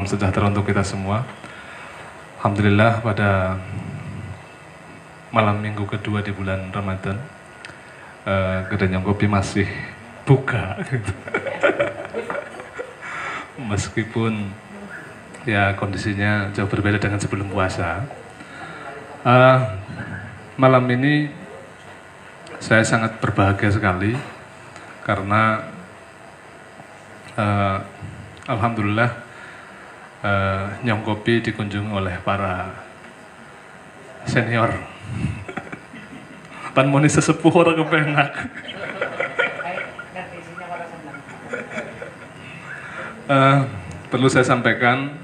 Sejahtera untuk kita semua. Alhamdulillah pada malam minggu kedua di bulan Ramadan, Kedai Nyong Kopi masih buka. Meskipun ya kondisinya jauh berbeda dengan sebelum puasa. Malam ini saya sangat berbahagia sekali karena alhamdulillah Nyong Kopi dikunjungi oleh para senior. Pan moni sesepuh orang kepenak. Perlu saya sampaikan,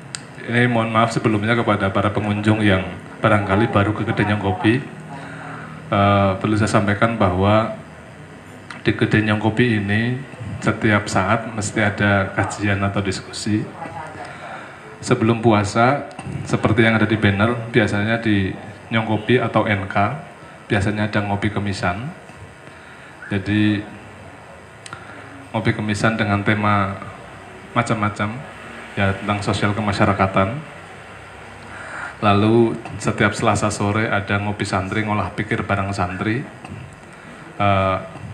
ini mohon maaf sebelumnya kepada para pengunjung yang barangkali baru ke Kedai Nyong Kopi. Perlu saya sampaikan bahwa di Kedai Nyong Kopi ini setiap saat mesti ada kajian atau diskusi. Sebelum puasa, seperti yang ada di banner, biasanya di Nyong Kopi atau NK, biasanya ada ngopi kemisan. Jadi, ngopi kemisan dengan tema macam-macam, ya tentang sosial kemasyarakatan. Lalu, setiap Selasa sore ada ngopi santri, ngolah pikir bareng santri.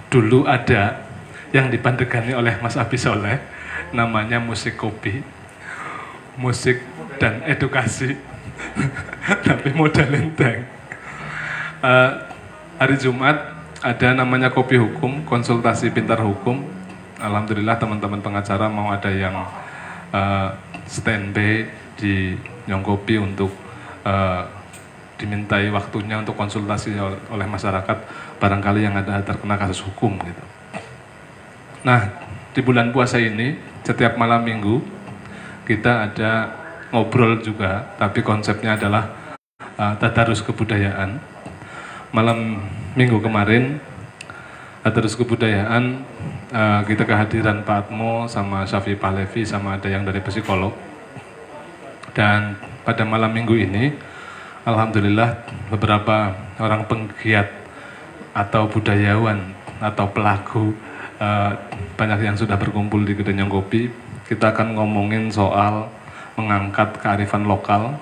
Dulu ada yang dipandegani oleh Mas Abi Soleh, namanya musik kopi. Musik dan edukasi. Tapi modal enteng. Hari Jumat ada namanya Kopi Hukum, konsultasi pintar hukum. Alhamdulillah teman-teman pengacara mau ada yang standby di Nyong Kopi untuk dimintai waktunya untuk konsultasi oleh masyarakat barangkali yang ada terkena kasus hukum gitu. Nah, di bulan puasa ini setiap malam minggu kita ada ngobrol juga, tapi konsepnya adalah tadarus kebudayaan. Malam minggu kemarin, tadarus kebudayaan, kita kehadiran Pak Atmo sama Syafi Pahlevi sama ada yang dari psikolog. Dan pada malam minggu ini, alhamdulillah beberapa orang penggiat atau budayawan atau pelaku banyak yang sudah berkumpul di Kedai Nyong Kopi. Kita akan ngomongin soal mengangkat kearifan lokal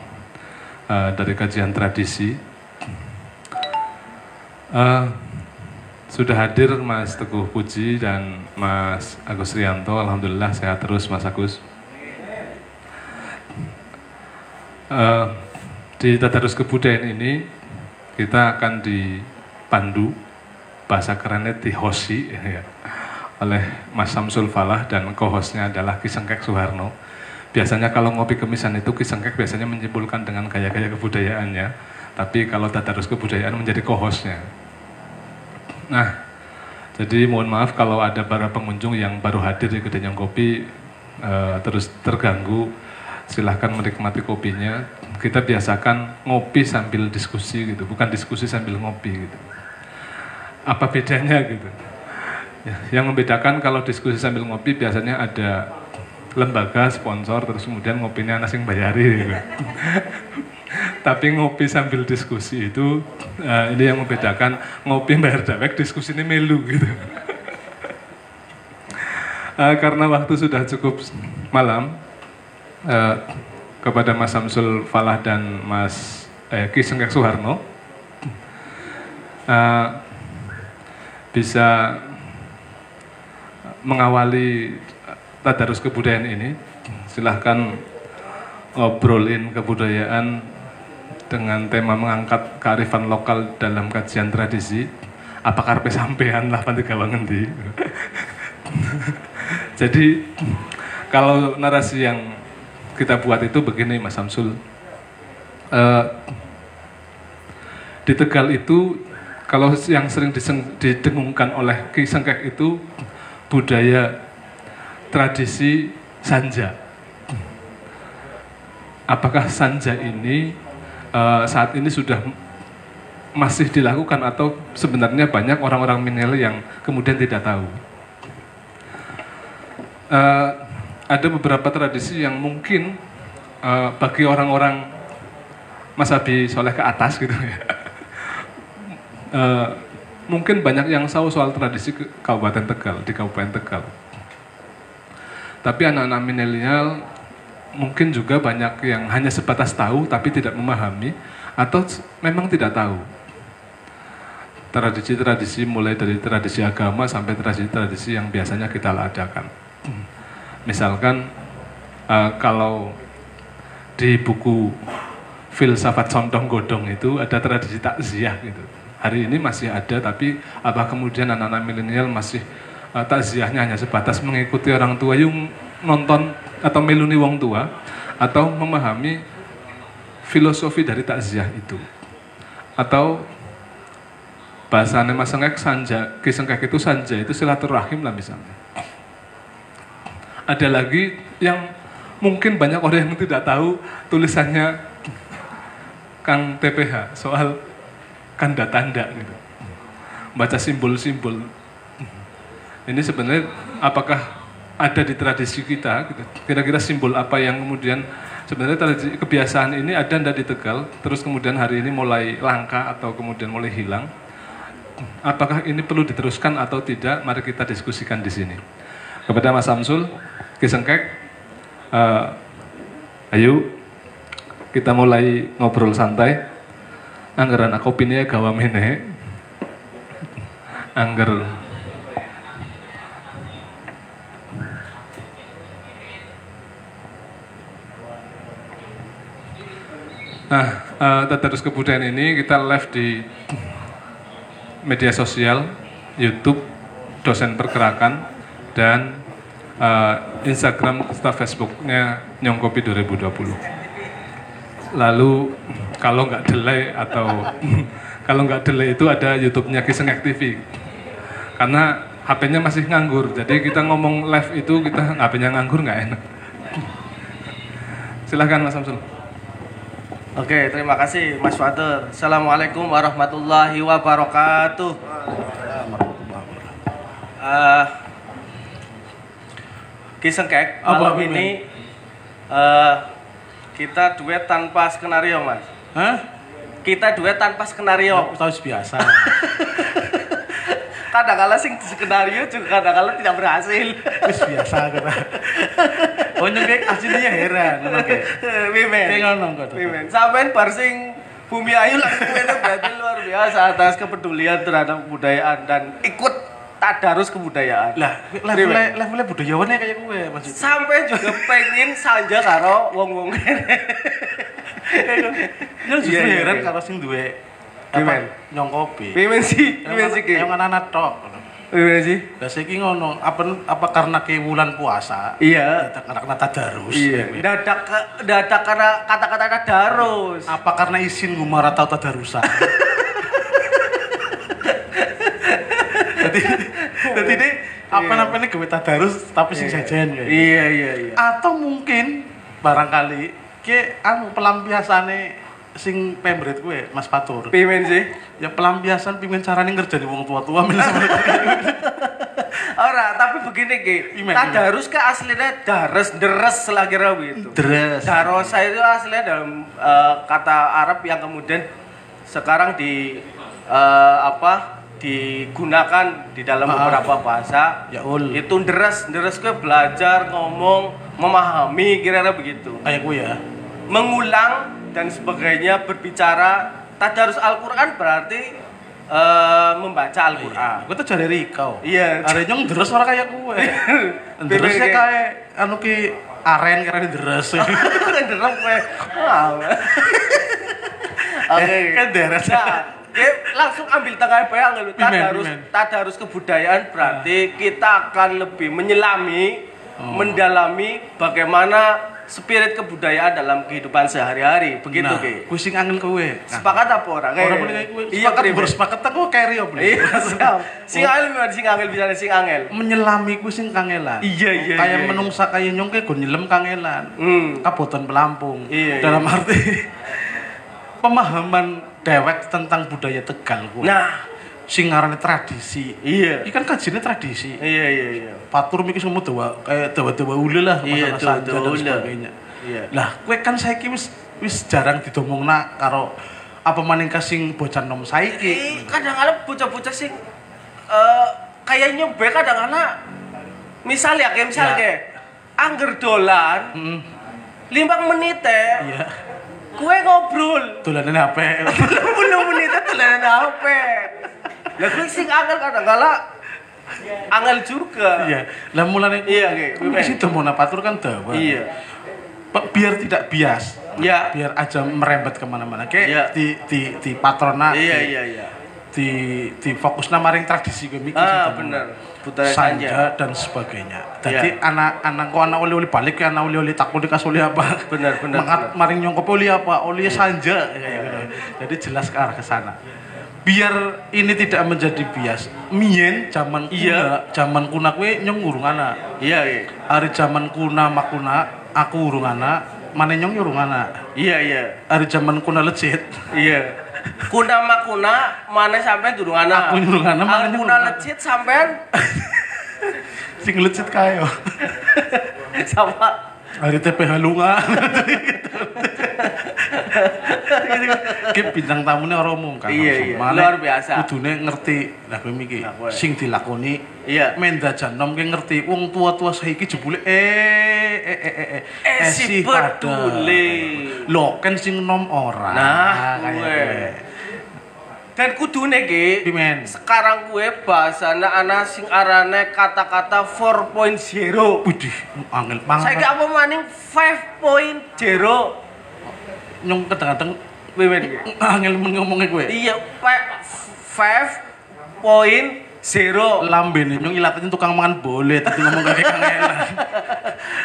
dari kajian tradisi. Sudah hadir Mas Teguh Puji dan Mas Agus Rianto. Alhamdulillah sehat terus Mas Agus. Di tadarus kebudayaan ini kita akan dipandu, bahasa kerennya dihosi ya, oleh Mas Samsul Falah dan co-hostnya adalah Ki Sengkek Suharno. Biasanya kalau ngopi kemisan itu Ki Sengkek biasanya menyimpulkan dengan gaya-gaya kebudayaannya, tapi kalau tadarus kebudayaan menjadi co-hostnya. Nah, jadi mohon maaf kalau ada para pengunjung yang baru hadir di Kedai Nyong Kopi terus terganggu, silahkan menikmati kopinya. Kita biasakan ngopi sambil diskusi gitu, bukan diskusi sambil ngopi gitu. Apa bedanya gitu? Ya, yang membedakan kalau diskusi sambil ngopi biasanya ada lembaga sponsor terus kemudian ngopinya ana sing bayari gitu. Tapi ngopi sambil diskusi itu ini yang membedakan, ngopi bayar dewek, diskusi ini melu gitu. Karena waktu sudah cukup malam, kepada Mas Samsul Falah dan Mas Ki Sengkek Suharno bisa mengawali tadarus kebudayaan ini. Silahkan ngobrolin kebudayaan dengan tema mengangkat kearifan lokal dalam kajian tradisi. Apa karpe sampean lah panti gawangan di. Jadi kalau narasi yang kita buat itu begini Mas Samsul, di Tegal itu kalau yang sering didengungkan oleh Ki Sengkek itu budaya tradisi sanja. Apakah sanja ini saat ini sudah masih dilakukan atau sebenarnya banyak orang-orang milenial yang kemudian tidak tahu? Ada beberapa tradisi yang mungkin bagi orang-orang Mas Abi Soleh ke atas gitu ya. Mungkin banyak yang tahu soal tradisi Kabupaten Tegal, di Kabupaten Tegal. Tapi anak-anak milenial mungkin juga banyak yang hanya sebatas tahu tapi tidak memahami atau memang tidak tahu. Tradisi-tradisi mulai dari tradisi agama sampai tradisi-tradisi yang biasanya kita adakan. Misalkan kalau di buku filsafat Condong Godong itu ada tradisi takziah gitu. Hari ini masih ada, tapi apa kemudian anak-anak milenial masih takziahnya hanya sebatas mengikuti orang tua yang nonton atau meluni wong tua, atau memahami filosofi dari takziah itu, atau bahasanya Mas Sengkek sanja, Ki Sengkek itu sanja itu silaturahim lah misalnya. Ada lagi yang mungkin banyak orang yang tidak tahu tulisannya Kang TPH soal tanda-tanda gitu. Baca simbol-simbol. Ini sebenarnya apakah ada di tradisi kita gitu. Kira-kira simbol apa yang kemudian sebenarnya tradisi kebiasaan ini ada ndak di Tegal, terus kemudian hari ini mulai langka atau kemudian mulai hilang. Apakah ini perlu diteruskan atau tidak? Mari kita diskusikan di sini. Kepada Mas Samsul, Ki Sengkek, ayo kita mulai ngobrol santai. Anggaran aku opini gawa meneh. Angger tadarus kebudayaan ini kita live di media sosial, YouTube, Dosen Pergerakan, dan Instagram serta Facebooknya Nyongkopi 2020. Lalu kalau nggak delay atau kalau nggak delay itu ada YouTube-nya Ki Sengkek TV. Karena HP-nya masih nganggur, jadi kita ngomong live itu kita HP-nya nganggur nggak enak. Silahkan Mas Samsul. Oke, terima kasih Mas Fatur. Assalamualaikum warahmatullahi wabarakatuh. Ki Sengkek, malam ini kita duet tanpa skenario, Mas. Hah? Kita duet tanpa skenario. Tahu biasa. Kadang-kala sing skenario juga kadang-kala tidak berhasil. Wis biasa kena. Oh nyengkek aslinya heran ngono ke. Mimen. Kayak ngono kok. Mimen. Sampean bar sing Bumi Ayu langsung itu berarti luar biasa atas kepedulian terhadap kebudayaan dan ikut tadarus kebudayaan. Lah, levelnya budayawannya kayak gue maksudnya. Sampai juga pengen sanja karo wong-wong kene. Ya justru heran karo sing duwe Pimen nyongkopi. Pimen sih ki. Yang anak-anak tok. Pimen sih? Lah saiki ngono, apa karena ke bulan puasa? Iya. Karena tadarus. Iya. Dadak karena kata-kata tadarus. Apa karena izin gumar atau tadarusan? Jadi ini apa-apa ini gawe tadarus tapi sing jajan kayak. Iya. Atau mungkin barangkali ke pelampiasane sing pembret gue Mas Fatur. Pimen sih? Ya pelampiasan pimen carane ngerjani wong tua-tua men sama. Ora, tapi begini Ki. Tadarus ke aslinya deres selagi rawi itu. Deres. Darosa itu aslinya dalam kata Arab yang kemudian sekarang digunakan di dalam beberapa bahasa. Ya ul. Itu deres gue belajar ngomong, memahami kira-kira begitu. Kayak gue ya. Mengulang dan sebagainya, berbicara. Tadarus Al-Qur'an berarti membaca Al-Qur'an. Gue tuh cari Rika. Iya. Are nyong deres ora kayak gue. Deresnya kayak anu ki aren karena deres. Derem gue. Oke. Kan deres. Langsung ambil tengah bayang lu. Tadarus kebudayaan berarti kita akan lebih menyelami, mendalami bagaimana spirit kebudayaan dalam kehidupan sehari-hari. Begitu Ki. Kuwi sing angel kowe. Sepakat apa ora? Ora boleh kayak kowe. Iya, bersepakat aku carry opo. Iya, siap. Sing angel bisa sing angel. Menyelami kuwi sing kangelan. Iya. Kayak menungsa kaya nyong ke go nyelem kangelan. Kabotan pelampung. Iya. Dalam arti pemahaman dewek tentang budaya Tegal kuwi. Nah, sing ngarane tradisi. Iya. Iki kan kajine tradisi. Iya. Patur mikir semua kayak dawa-dawa ule lah Iya, masalah sanja dan ule. sebagainya. Iya. Lah, kowe kan saiki wis jarang didomongna karo apa maning sing bocah nom saiki. Kadang-kadang bocah-bocah sing kayak nyoba kadang-kadang misal kayak angger dolan 5 menit Iya. kue ngobrol. Dolanan HP. 10 menit dolanan HP. Lah kuwi sing angel kadang-kala angel juga. Iya. Lah mulane Iya, nggih. Situ mau napatur kan dawa. Iya. Biar tidak bias. Ya. Biar aja merembet kemana-mana. Kayak Iya. di patrona. Iya. Di fokusna maring tradisi kami Bener. Budaya sanja dan sebagainya. Jadi anak oli balik ke anak oli takut dikasih oli apa? Bener. Maring nyongkop oli apa? Oli sanja. Jadi jelas ke arah ke sana. Biar ini tidak menjadi bias. Mien zaman kuna kue nyong urung anak. Iya. Hari zaman kuna makuna aku urung anak, mana nyong urung anak. Iya. Hari zaman kuna lecit. Iya. Kuna makuna mana sampean durung anak. Aku durung anak, mana kuna lecit sampean sing lecit kayo. Sama Hari TPH lunga. Ki bintang tamune ora umum kan. Iya. Luar biasa. Kudune ngerti lah kowe iki sing dilakoni. Iya. Mendajan nom ki ngerti wong tua-tua saiki jebule si peduli. Lho kan sing nom ora. Nah, kowe. Dan kudune ki Pimen. sekarang gue bahasana ana sing arane kata-kata 4.0. Widih, angel banget. Saiki apa maning 5.0. Nyong kadang-kadang Pimen ki? angel ngomongnya kowe. Iya, 5.0. Lambene nyong ilatin tukang mangan boleh tapi ngomong kayak kangelan.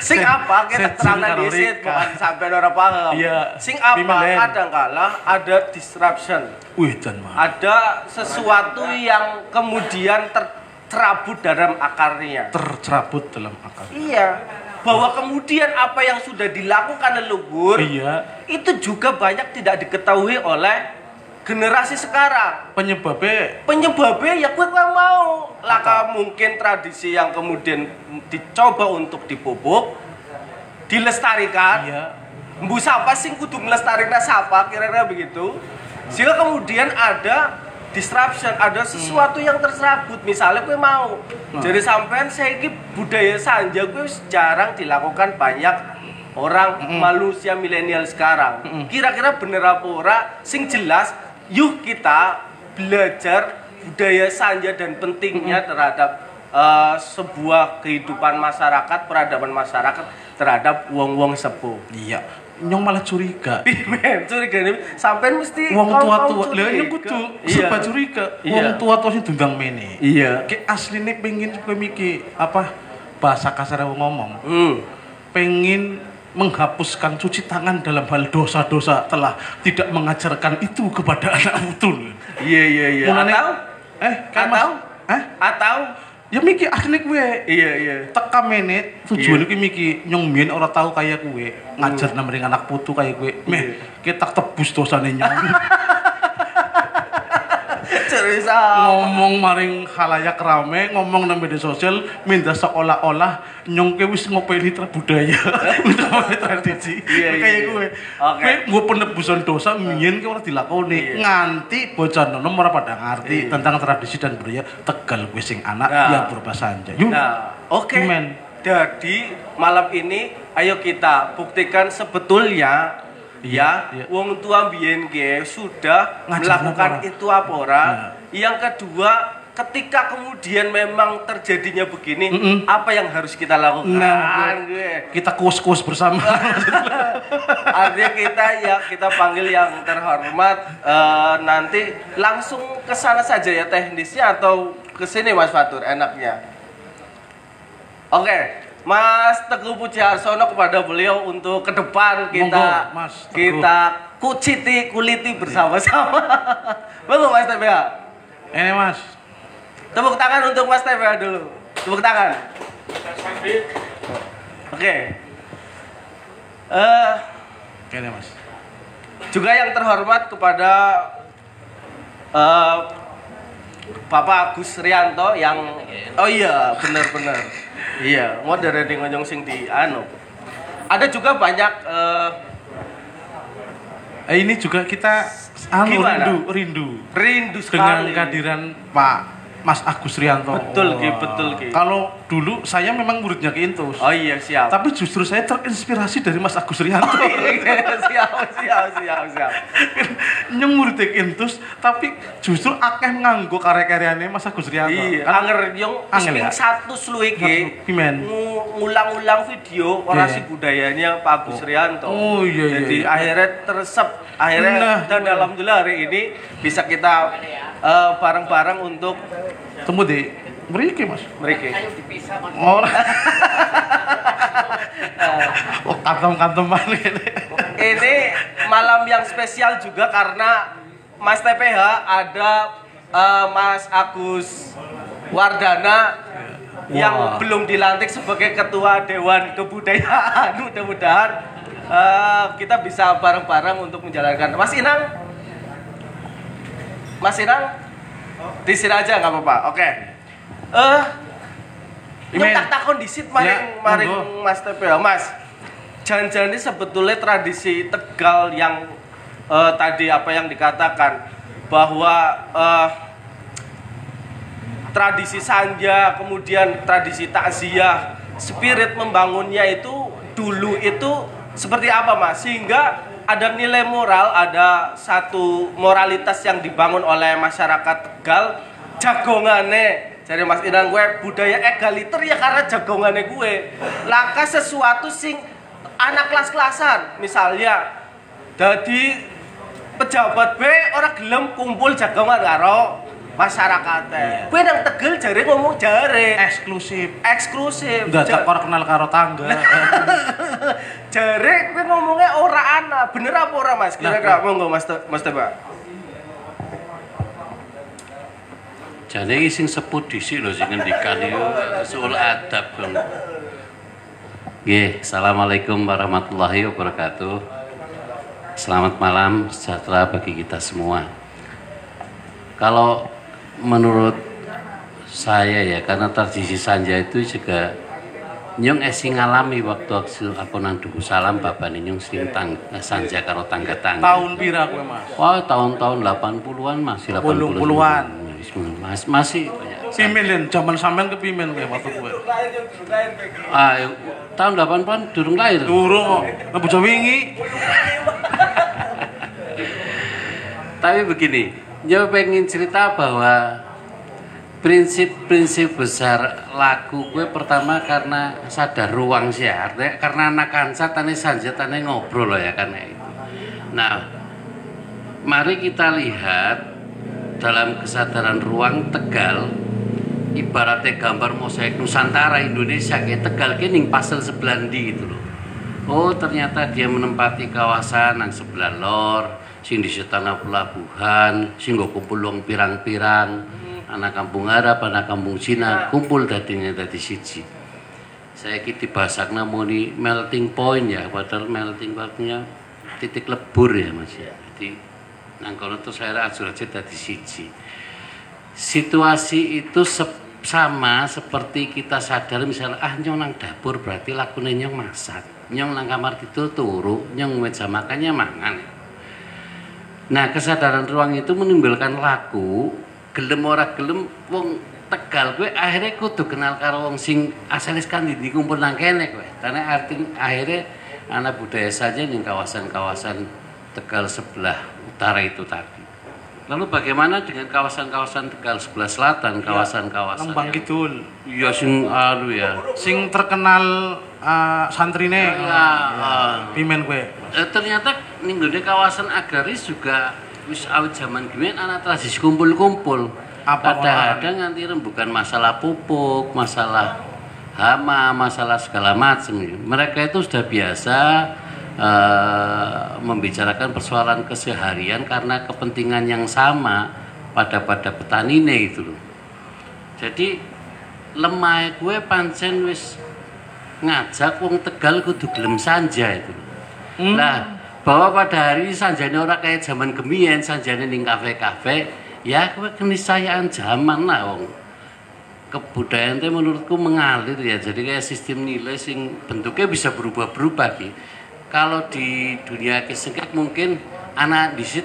Sing apa kita terangkan disit bukan sampai ora paham. Iya. Sing apa kadang-kala ada disruption. Wih, dan mah. Ada sesuatu yang kemudian tercerabut dalam akarnya. Tercerabut dalam akar. Iya. Bahwa kemudian apa yang sudah dilakukan leluhur itu juga banyak tidak diketahui oleh generasi sekarang. Penyebabnya ya gue mau laka mungkin tradisi yang kemudian dicoba untuk dipupuk, dilestarikan. Iya. Mbu sapa sing kudu nglestarikna sapa kira-kira begitu. Sehingga kemudian ada disruption, ada sesuatu yang terserabut. Misalnya gue mau jadi sampean saiki budaya sanja gue jarang dilakukan banyak orang manusia milenial sekarang. Kira-kira bener apa ora? Sing jelas yuk kita belajar budaya sanja dan pentingnya terhadap sebuah kehidupan masyarakat, peradaban masyarakat terhadap wong-wong sepuh. Iya. Nyong malah curiga. Men, curiga ini sampean mesti wong tua-tua. Lah nyong kudu serba curiga. Wong tua-tua sing dundang mene. Iya. Ki asline pengin kowe miki apa bahasa kasar wong ngomong. Pengin menghapuskan cuci tangan dalam hal dosa-dosa telah tidak mengajarkan itu kepada anak putu. Iya. Atau ya miki asline kowe. Iya. Teka menit tujuan iki miki nyong mien ora tau kaya kowe ngajar namring anak putu kaya kowe. Meh kita tebus dosane nyong. Cerita ngomong maring khalayak rame, ngomong nang media sosial minta seolah-olah nyong ke wis ngopeni budaya. Ngopeni tradisi. Kaya kowe. Kowe nggo penebusan dosa mien ki ora dilakoni. Nganti bocah nom ora pada ngerti tentang tradisi dan budaya Tegal kowe sing anak yang berbahasa Sanja. Nah, oke. Jadi malam ini ayo kita buktikan sebetulnya wong tua mbiyen ge sudah melakukan itu apa ora. Yang kedua, ketika kemudian memang terjadinya begini, apa yang harus kita lakukan? Nah, kita kuas-kuas bersama. Artinya kita panggil yang terhormat nanti langsung ke sana saja ya teknisnya atau ke sini Mas Fatur enaknya. Oke. Mas Teguh Pujiarsono kepada beliau untuk ke depan kita kuliti bersama-sama. Monggo Mas TBH. Ini Mas. Tepuk tangan untuk Mas TBH dulu. Tepuk tangan. Oke. Ini Mas. Juga yang terhormat kepada Bapak Agus Rianto yang benar. Iya, moderating ngonyong sing di Ada juga banyak ini juga kita rindu sekali dengan kehadiran Pak Mas Agus Rianto. Betul Ki, betul Ki. Kalau dulu saya memang muridnya Ki Intus. Oh iya, siap. Tapi justru saya terinspirasi dari Mas Agus Rianto. siap. Nyong muridnya Ki Intus, tapi justru akeh nganggo karya-karyane Mas Agus Rianto. Iya, anger nyong ya? satu selu iki. Pimen. Ngulang-ulang video orasi budayanya Pak Agus Rianto. Oh iya. Jadi akhirnya teresep, dan alhamdulillah hari ini bisa kita bareng-bareng untuk temu di mriki Mas. Mriki. Ayo dipisah Mas. Oh, kantong-kantongan ini. Ini malam yang spesial juga karena Mas TPH ada Mas Agus Wardana yang belum dilantik sebagai ketua Dewan Kebudayaan. Mudah-mudahan kita bisa bareng-bareng untuk menjalankan. Mas Inang, di sini aja nggak apa-apa. Oke. Ini takon disit maring Mas TPH. Mas, jangan-jangan ini sebetulnya tradisi Tegal yang tadi apa yang dikatakan bahwa tradisi sanja, kemudian tradisi takziah, spirit membangunnya itu dulu itu seperti apa Mas? Sehingga ada nilai moral, ada satu moralitas yang dibangun oleh masyarakat Tegal, jagongane. Jadi Mas Inang gue budaya egaliter ya karena jagongane gue. Langkah sesuatu sing anak kelas-kelasan, misalnya jadi pejabat B orang gelem kumpul jagongan karo masyarakatnya. Gue nang Tegal jare ngomong jare eksklusif. Ndak ora kenal karo tangga. Jare gue ngomongnya ora ana. Bener apa ora Mas? Kira-kira monggo Mas Teba. Jane iki sing seput dhisik lho sing ngendikan iku soal adab kan. Nggih, assalamualaikum warahmatullahi wabarakatuh. Selamat malam sejahtera bagi kita semua. Kalau menurut saya ya, karena tradisi sanja itu juga nyong sing ngalami waktu aku nang Duku Salam babane nyong sing sanja karo tangga-tangga. Tahun pira kowe Mas? Wah, tahun-tahun 80-an masih 80-an. Masih banyak. Pimen zaman sampean kepimen kowe waktu kowe? Tahun 80-an durung lahir. Durung kok. Bojo wingi. Tapi begini, saya pengen cerita bahwa prinsip-prinsip besar lagu gue pertama karena sadar ruang sih, artinya karena anak kanca tane sanja tane ngobrol loh ya karena itu. Nah, mari kita lihat dalam kesadaran ruang Tegal, ibaratnya gambar mosaik Nusantara Indonesia kayak Tegal ning pasel sebelah ndi gitu loh. Oh ternyata dia menempati kawasan yang sebelah lor, sing di tanah pelabuhan, sing go kumpul wong pirang-pirang, anak kampung Arab, anak kampung Cina, kumpul dadinya dadi siji. Saya kira dibasakna muni melting point ya, padahal melting pointnya titik lebur ya Mas ya. Jadi nang kono tuh saya ajur-ajur dadi siji. Situasi itu sama seperti kita sadar misalnya nyong nang dapur berarti lakune nyong masak, nyong nang kamar tidur turu, nyong meja makannya mangan. Nah kesadaran ruang itu menimbulkan laku gelem ora gelem wong Tegal gue akhirnya kudu kenal karo wong sing asalis kan dikumpul nang kene kowe. Karena akhirnya anak budaya saja di kawasan-kawasan Tegal sebelah utara itu tadi. Lalu bagaimana dengan kawasan-kawasan Tegal sebelah selatan, kawasan-kawasan Lembang Kidul. Iya sing ya. Sing terkenal santrine. Pimen kowe. Ternyata ning gone kawasan agraris juga wis awit zaman biyen ana tradisi kumpul-kumpul. Kadang-kadang nanti bukan masalah pupuk, masalah hama, masalah segala macam. Mereka itu sudah biasa membicarakan persoalan keseharian karena kepentingan yang sama pada petani itu loh. Jadi lemah gue pancen wis ngajak wong Tegal kudu gelem sanja itu. Nah, bahwa pada hari sanjane ora kayak zaman gemien, sanjane ning kafe-kafe, ya keniscayaan zaman lah wong. Kebudayaan itu menurutku mengalir ya. Jadi kayak sistem nilai sing bentuknya bisa berubah-berubah ki. Kalau di dunia kesengkek mungkin anak disit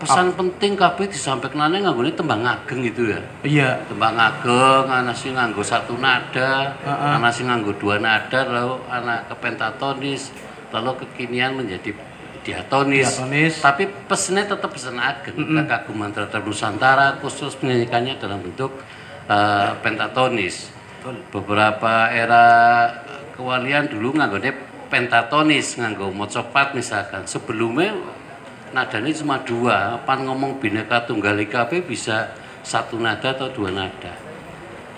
pesan penting kabeh disampaikanane nganggone tembang ageng gitu ya. Iya. Tembang ageng ana sing nganggo satu nada, ana sing nganggo dua nada, lalu ana ke pentatonis, lalu kekinian menjadi diatonis. Tapi pesannya tetap pesan ageng, kekaguman terhadap Nusantara, khusus menyanyikannya dalam bentuk pentatonis. Beberapa era kewalian dulu nganggone pentatonis, nganggo mocopat misalkan. Sebelumnya nadanya cuma dua, pan ngomong Bhinneka Tunggal Ika bisa satu nada atau dua nada.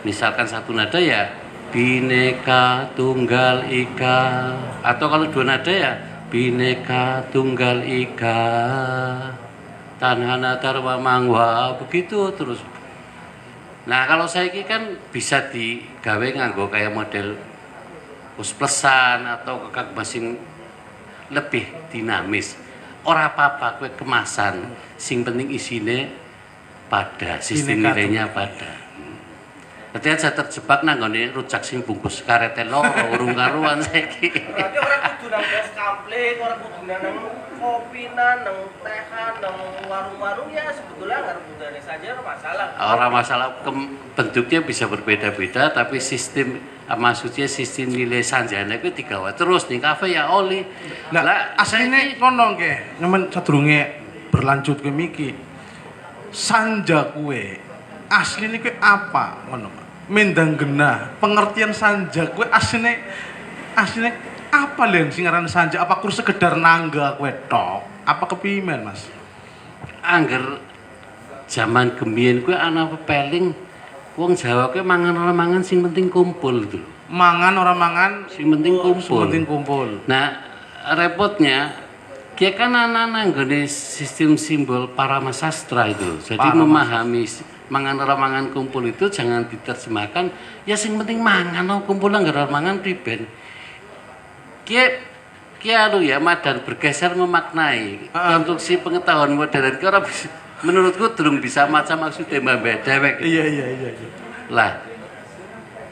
Misalkan satu nada ya Bhinneka Tunggal Ika, atau kalau dua nada ya Bhinneka Tunggal Ika, Tanhana Dharma Mangwa, begitu terus. Nah kalau saya ini kan bisa digawe nganggo kayak model plus-plusan atau masing lebih dinamis. Ora apa-apa kue kemasan, sing penting isine pada, sistem nilainya pada. Ketika saya terjebak nanggone rujak sing bungkus karet loro urung karuan saiki. Berarti ora kudu nang es kampling, ora kudu nang kopinan, nang tehan, nang warung-warung ya sebetulnya nggak budaya saja ora masalah. Ora masalah, bentuknya bisa berbeda-beda tapi sistem maksudnya sistem nilai sanjana itu digawa terus nih kafe ya oli. Lah asline ngono nggih, nemen sadurunge berlanjut ke miki. Sanja kuwe asline kuwi apa ngono? Mendang genah, pengertian sanja kuwe asline apa lho sing aran sanja? Apa kur sekedar nangga kuwe tok? Apa kepimen, Mas? Angger zaman gembiyen kuwi ana pepeling wong Jawa kuwi mangan ora mangan sing penting kumpul itu. Mangan ora mangan sing penting kumpul. Sing penting kumpul. Nah, repotnya dia kan anak-anak nggone sistem simbol Paramasastra itu. Jadi memahami mangan ora mangan kumpul itu jangan diterjemahkan ya sing penting mangan kumpul ora mangan priben. Kia ya madan bergeser memaknai konstruksi pengetahuan modern ki ora menurutku durung bisa macam maksudnya Mbak Dewek. Iya. Lah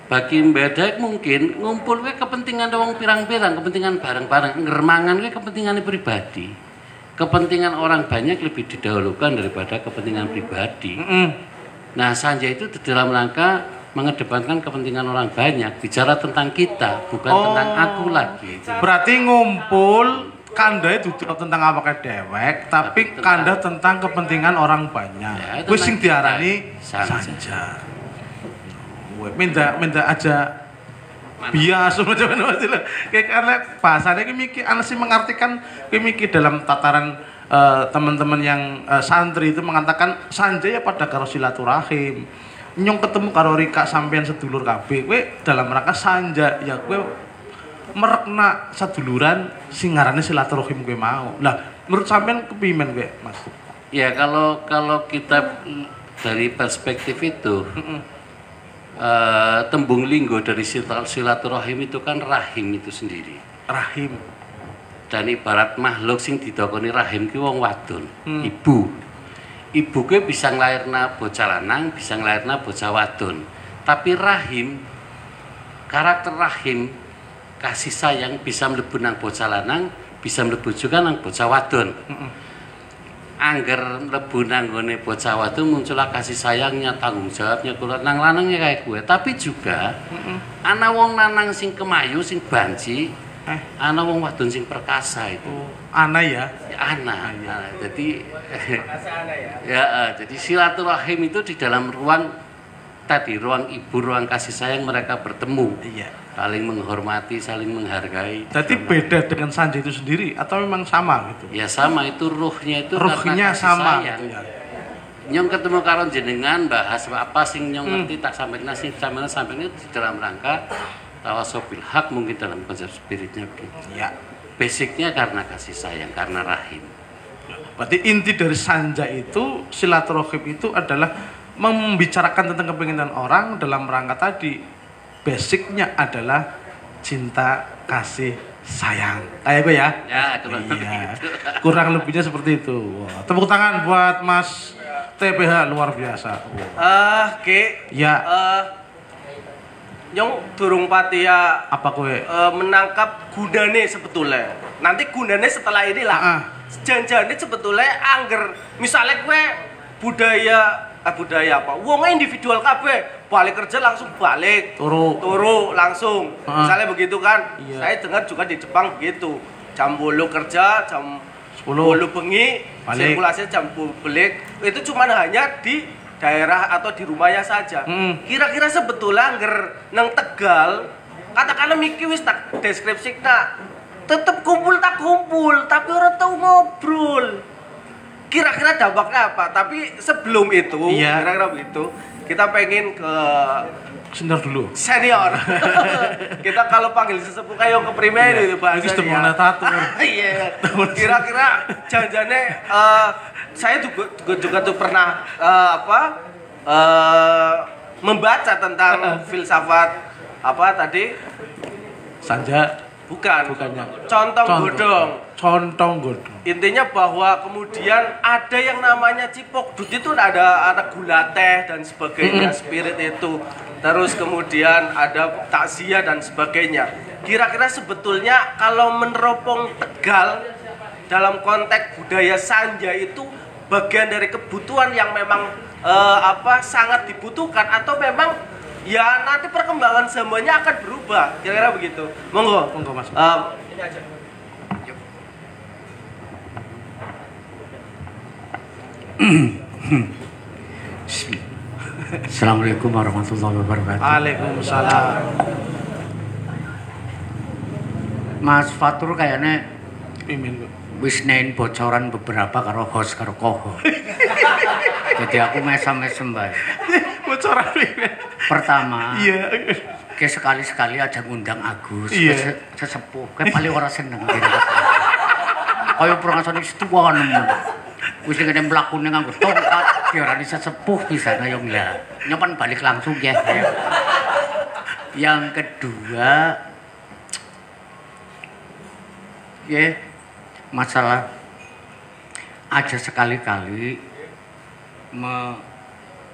bagi Mbak Dewek mungkin ngumpul ke kepentingan wong pirang-pirang, kepentingan bareng-bareng, ngermangan ke kepentingan pribadi. Kepentingan orang banyak lebih didahulukan daripada kepentingan pribadi. Nah, sanja itu dalam rangka mengedepankan kepentingan orang banyak, bicara tentang kita, bukan tentang aku lagi. Berarti ngumpul kandha itu tentang awake dewek, tapi kandha tentang kepentingan orang banyak. Ya, kuwi sing diarani sanja. Minta aja bias macam-macam itu. Kayak karena bahasanya ki mikir ana sing mengartikan ki mikir dalam tataran teman-teman yang santri itu mengatakan sanja ya pada karo silaturahim. Nyong ketemu karo Rika sampean sedulur kabeh, kowe dalam rangka sanja ya kowe merekna seduluran sing ngarane silaturahim kowe mau. Lah, menurut sampean kepimen kowe, Mas? Ya kalau kita dari perspektif itu tembung linggo dari silaturahim itu kan rahim itu sendiri. Rahim. Dan ibarat makhluk sing didakoni rahim ki wong wadon, ibu. Ibu ke bisa nglairna bocah lanang, bisa nglairna bocah wadon. Tapi rahim, karakter rahim, kasih sayang bisa mlebu nang bocah lanang, bisa mlebu juga nang bocah wadon. Angger mlebu nang gone bocah wadon muncullah kasih sayangnya, tanggung jawabnya kula nang lanangnya kayak gue. Tapi juga ana wong lanang sing kemayu, sing banci, ana wong wadon sing perkasa itu. Ana ya? Ana. Jadi jadi silaturahim itu di dalam ruang ibu, ruang kasih sayang mereka bertemu. Iya. Saling menghormati, saling menghargai. Jadi beda dengan sanja itu sendiri atau memang sama gitu? Ya sama, itu ruhnya itu ruhnya sama gitu ya. Nyong ketemu karo jenengan bahas apa sing nyong ngerti tak sampaikan sampai itu di dalam rangka tawasobil hak mungkin dalam konsep spiritnya begitu. Ya. Basicnya karena kasih sayang, karena rahim. Berarti inti dari sanja itu, silaturahim itu adalah membicarakan tentang kepinginan orang dalam rangka tadi. Basicnya adalah cinta, kasih, sayang. Kayak gue ya? Ya, iya. Kurang lebihnya seperti itu. Wah, tepuk tangan buat Mas TPH, luar biasa. Oke. Ya. Nyong durung pati ya apa kowe menangkap gunane sebetulnya. Nanti gunane setelah inilah. janjane sebetulnya angger misalnya kue budaya apa wong individual kabeh balik kerja langsung balik turu langsung misalnya begitu kan. Saya dengar juga di Jepang begitu, jam 10 kerja, jam 10 bengi sirkulasi jam 10 balik, itu cuma hanya di daerah atau di rumahnya saja. Kira-kira sebetulnya angger nang Tegal katakanlah miki wis tak deskripsi nak tetep kumpul tapi orang tahu ngobrol. Kira-kira dampaknya apa? Tapi sebelum itu, kira-kira begitu, kita pengen ke senior dulu. Senior. Kita kalau panggil sesepuh kayak yang keprimen itu bahasa. Itu mana tatur. Iya. Kira-kira janjane saya juga tuh pernah membaca tentang filsafat apa tadi? Sanja. Bukannya. Contong godong. Intinya bahwa kemudian ada yang namanya cipok dut itu ada gula teh dan sebagainya, spirit itu. Terus kemudian ada takziah dan sebagainya. Kira-kira sebetulnya kalau meneropong Tegal dalam konteks budaya Sanja itu bagian dari kebutuhan yang memang sangat dibutuhkan atau memang ya nanti perkembangan zamannya akan berubah, kira-kira begitu. Monggo Mas. Ini aja. Assalamualaikum warahmatullahi wabarakatuh. Waalaikumsalam. Mas Fatur kayaknya Pimin wis nein bocoran beberapa karo host karo koho. Jadi aku mesam-mesem bae. Bocoran pimin. Pertama, Iya. sekali-sekali aja ngundang Agus, Iya. sesepuh. Kayak paling ora seneng gitu. Kayak perasaan wis tuwa nemu. Wis ngene mlakune nganggo tongkat, diarani sesepuh pisan ayo lah. Nyopan balik langsung ya. Yang kedua, masalah aja sekali-kali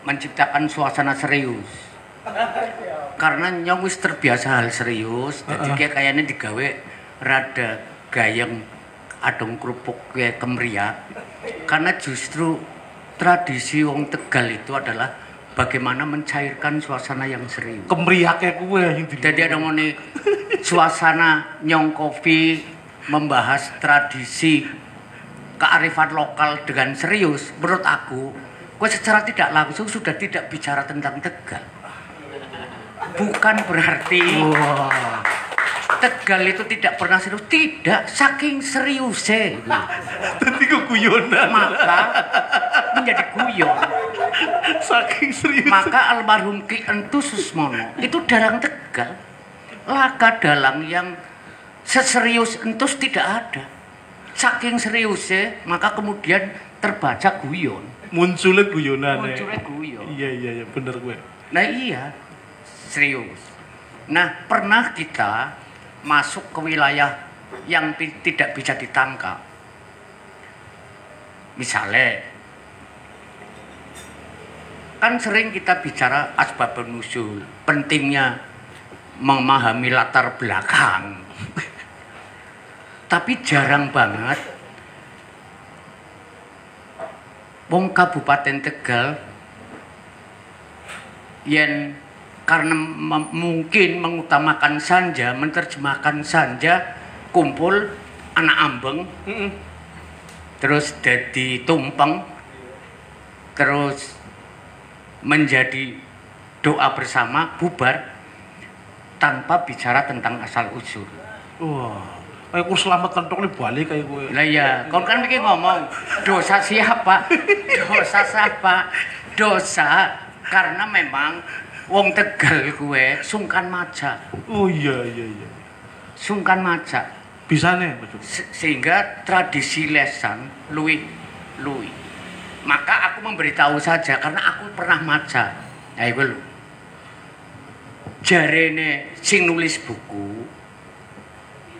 menciptakan suasana serius. Karena nyong wis terbiasa hal serius, jadi kayaknya digawe rada gayeng adong kerupuk kayak kemeriah. Karena justru tradisi wong Tegal itu adalah bagaimana mencairkan suasana yang serius. Kemeriah kayak gue yang jadi ada ngene suasana nyong kopi membahas tradisi kearifan lokal dengan serius. Menurut aku, gue secara tidak langsung sudah tidak bicara tentang Tegal. Bukan berarti Tegal itu tidak pernah serius, tidak, saking seriusnya. Tadi keguyonan. Maka menjadi guyon. Saking serius. Maka almarhum Ki Entu Susmono itu dalang Tegal. Laka dalang yang seserius Entus tidak ada. Saking seriusnya, maka kemudian terbaca guyon. Munculnya guyonan. Munculnya guyon. Iya, bener gue. Nah iya, serius. Nah pernah kita masuk ke wilayah yang tidak bisa ditangkap. Misalnya, kan sering kita bicara asbabun nuzul, pentingnya memahami latar belakang. Tapi jarang banget wong Kabupaten Tegal yang karena mungkin mengutamakan Sanja, menerjemahkan Sanja, kumpul anak ambeng, terus jadi tumpeng, terus menjadi doa bersama, bubar, tanpa bicara tentang asal usul. Wah, kayak aku selamat tentok nih balik kayak gue. Lah ya, kau kan bikin ngomong dosa siapa? Dosa siapa? Dosa karena memang wong Tegal gue sungkan maca. Oh iya. Sungkan maca. Bisa nih, betul. Sehingga tradisi lesan lui. Maka aku memberitahu saja karena aku pernah maca. Ya iku lho. Jarene sing nulis buku,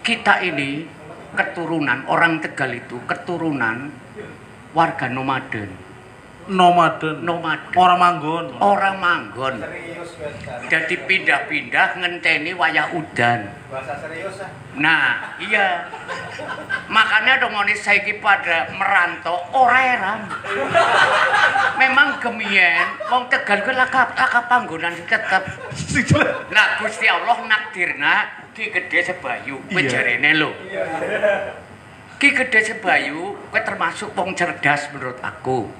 kita ini keturunan orang Tegal itu keturunan warga nomaden. Nomaden. Orang manggon. Jadi pindah-pindah ngenteni wayah udan. Bahasa serius ah. Nah, iya. Makanya dongone saiki pada merantau ora heran. Memang gemien wong Tegal kuwi laka panggonan tetep. Nah, Gusti Allah nakdirna Ki Gede Sebayu, kowe jarene lho. Ki Gede Sebayu kowe termasuk wong cerdas menurut aku.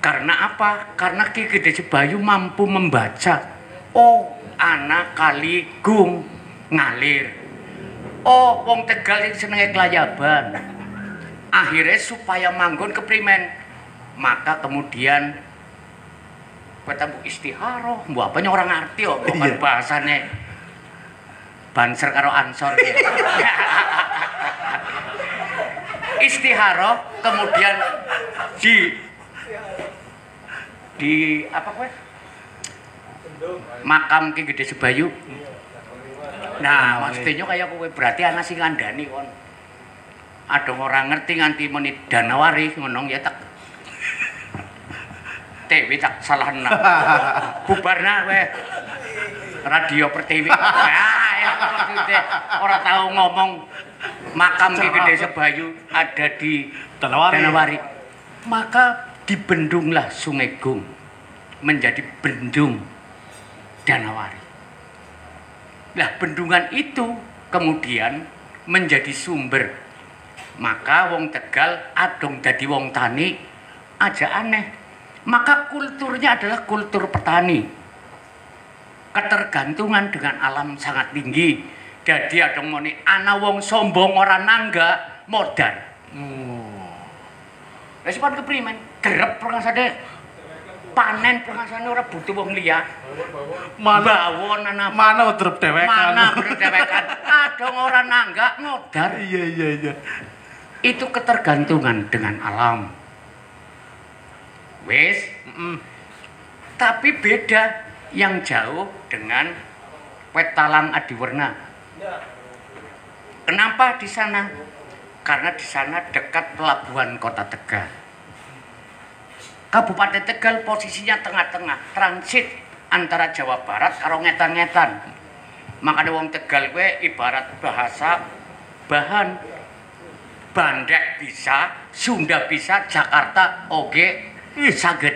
Karena apa? Karena Ki Gede Sebayu mampu membaca. Oh, anak kali gung ngalir. Oh, wong Tegal sing senenge kelayaban. Akhirnya supaya manggon keprimen. Maka kemudian ketemu istiharoh, mbok apa orang ngerti kok bukan bahasane. Banser karo ansor ya. Istiharoh kemudian di apa kowe? Makam Ki Gede Sebayu. Nah, maksudnya kayak kowe berarti ana sing ngandani kon. Ada orang ngerti nganti menit Danawari ngono ya tak. TV tak salah enak. Bubarna kowe. Radio Pertiwi. Ah, ya maksudnya orang tahu ngomong makam Ki Gede Sebayu ada di Danawari. Maka dibendunglah Sungai Gung menjadi bendung Danawari. Nah, bendungan itu kemudian menjadi sumber. Maka wong Tegal adong dadi wong tani aja aneh. Maka kulturnya adalah kultur petani. Ketergantungan dengan alam sangat tinggi. Jadi adong moni ana wong sombong ora nangga modal. Wis kon keprimen? Gerep perasane panen perasane ora butuh wong liya. Bawon ana mana drep dewekan. Mana drep dewekan. Adong ora nangga modal. Iya. Itu ketergantungan dengan alam. Wis, tapi beda yang jauh dengan Wetalang Adiwerna. Kenapa di sana? Karena di sana dekat pelabuhan Kota Tegal. Kabupaten Tegal posisinya tengah-tengah, transit antara Jawa Barat karo ngetan-ngetan. Makanya wong Tegal kuwi ibarat bahasa bahan Bandek bisa, Sunda bisa, Jakarta oge saged.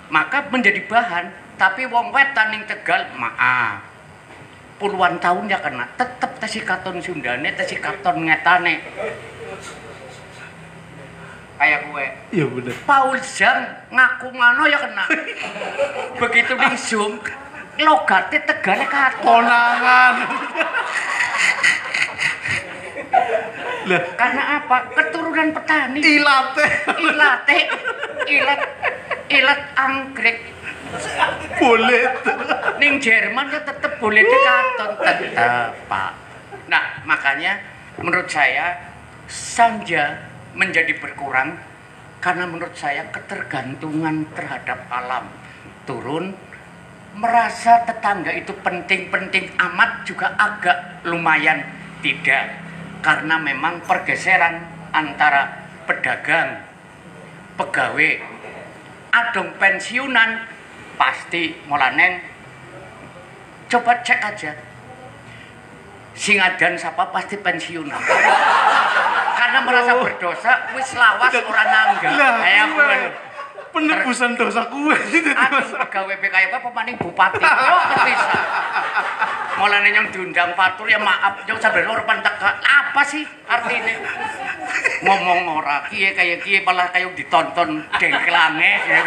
Maka menjadi bahan, tapi wong wetan ning Tegal maaf. Puluhan tahun ya kena tetep tesi katon Sundane, tesi katon ngetane. Kayak gue. Iya bener. Paul Jam ngaku mano ya kena. Begitu ning Zoom, logate Tegale katon. Konangan. Karena apa? Keturunan petani. Ilat anggrek. Boleh. Ning Jerman ya tetep boleh dikaton tetep, Pak. Nah, makanya menurut saya Sanja menjadi berkurang karena menurut saya ketergantungan terhadap alam turun, merasa tetangga itu penting-penting amat juga agak lumayan tidak. Karena memang pergeseran antara pedagang, pegawai, adong pensiunan, pasti molanen. Coba cek aja. Singadan siapa pasti pensiunan. Karena merasa berdosa, wis lawas orang nangga. Kayak gue. Penebusan dosa gue. Aduh, pegawai BKI apa pemaning bupati. Oh, bisa. Mulane yang diundang Fatur ya maaf, yang sebenarnya orang teka apa sih artinya? Ngomong ora kiye kayak kiye malah kayak ditonton dengklange. Ya.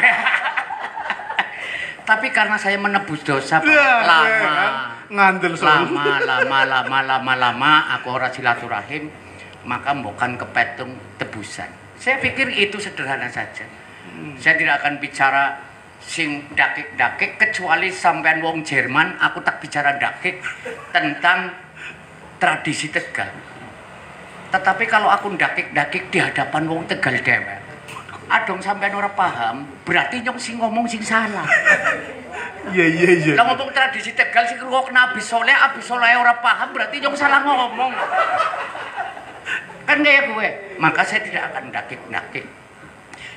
Tapi karena saya menebus dosa lama, ngandel lama aku ora silaturahim, maka bukan kepetung tebusan. Saya pikir itu sederhana saja. Saya tidak akan bicara sing dakik-dakik kecuali sampean wong Jerman, aku tak bicara dakik tentang tradisi Tegal. Tetapi kalau aku dakik-dakik di hadapan wong Tegal dewek, adong sampean ora paham, berarti nyong sing ngomong sing salah. Iya. Lah ngomong tradisi Tegal sing ngrungokna Abi Soleh ora paham, berarti nyong salah ngomong. Kan kayak gue. Maka saya tidak akan dakik-dakik.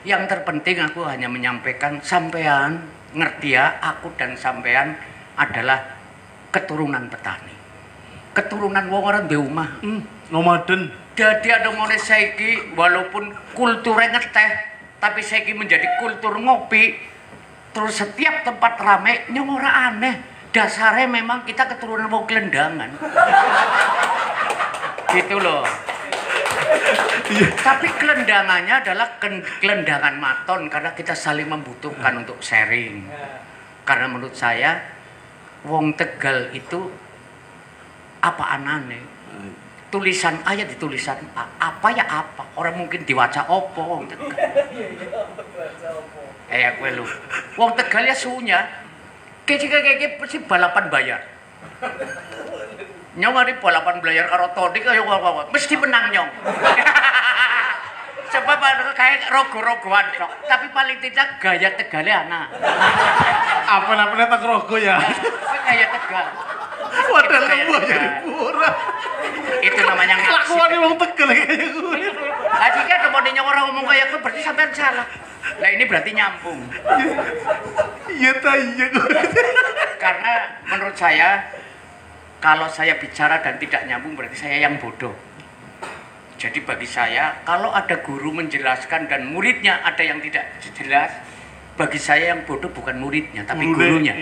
Yang terpenting aku hanya menyampaikan sampean ngerti ya, aku dan sampean adalah keturunan petani. Keturunan wong ora ndek omah. Nomaden. Jadi ada mulai saiki walaupun kulturnya ngeteh, tapi saiki menjadi kultur ngopi. Terus setiap tempat rame nyong ora aneh. Dasarnya memang kita keturunan wong kelendangan. Gitu loh. Tapi kelendangannya adalah kelendangan maton karena kita saling membutuhkan untuk sharing. Karena menurut saya wong Tegal itu apa anane? Tulisan ayat di tulisan apa ya apa. Orang mungkin diwaca opo wong Tegal. Kowe lu. Wong Tegal ya sunya. Kece pasti balapan bayar. Nyong ada balapan belajar karo Tony kaya mesti menang nyong. Sebab kayak rogo-rogoan sok, tapi paling tidak gaya Tegale ana. Apa-apa tak rogo ya. Gaya Tegal. Wadah lembu jadi pura. Itu namanya ngaksi. Lakuan wong Tegal kayak gue. Jika ada modenya orang ngomong kayak gue berarti sampean salah. Lah ini berarti nyambung. Iya tanya gue. Karena menurut saya kalau saya bicara dan tidak nyambung berarti saya yang bodoh. Jadi bagi saya kalau ada guru menjelaskan dan muridnya ada yang tidak jelas, bagi saya yang bodoh bukan muridnya tapi gurunya.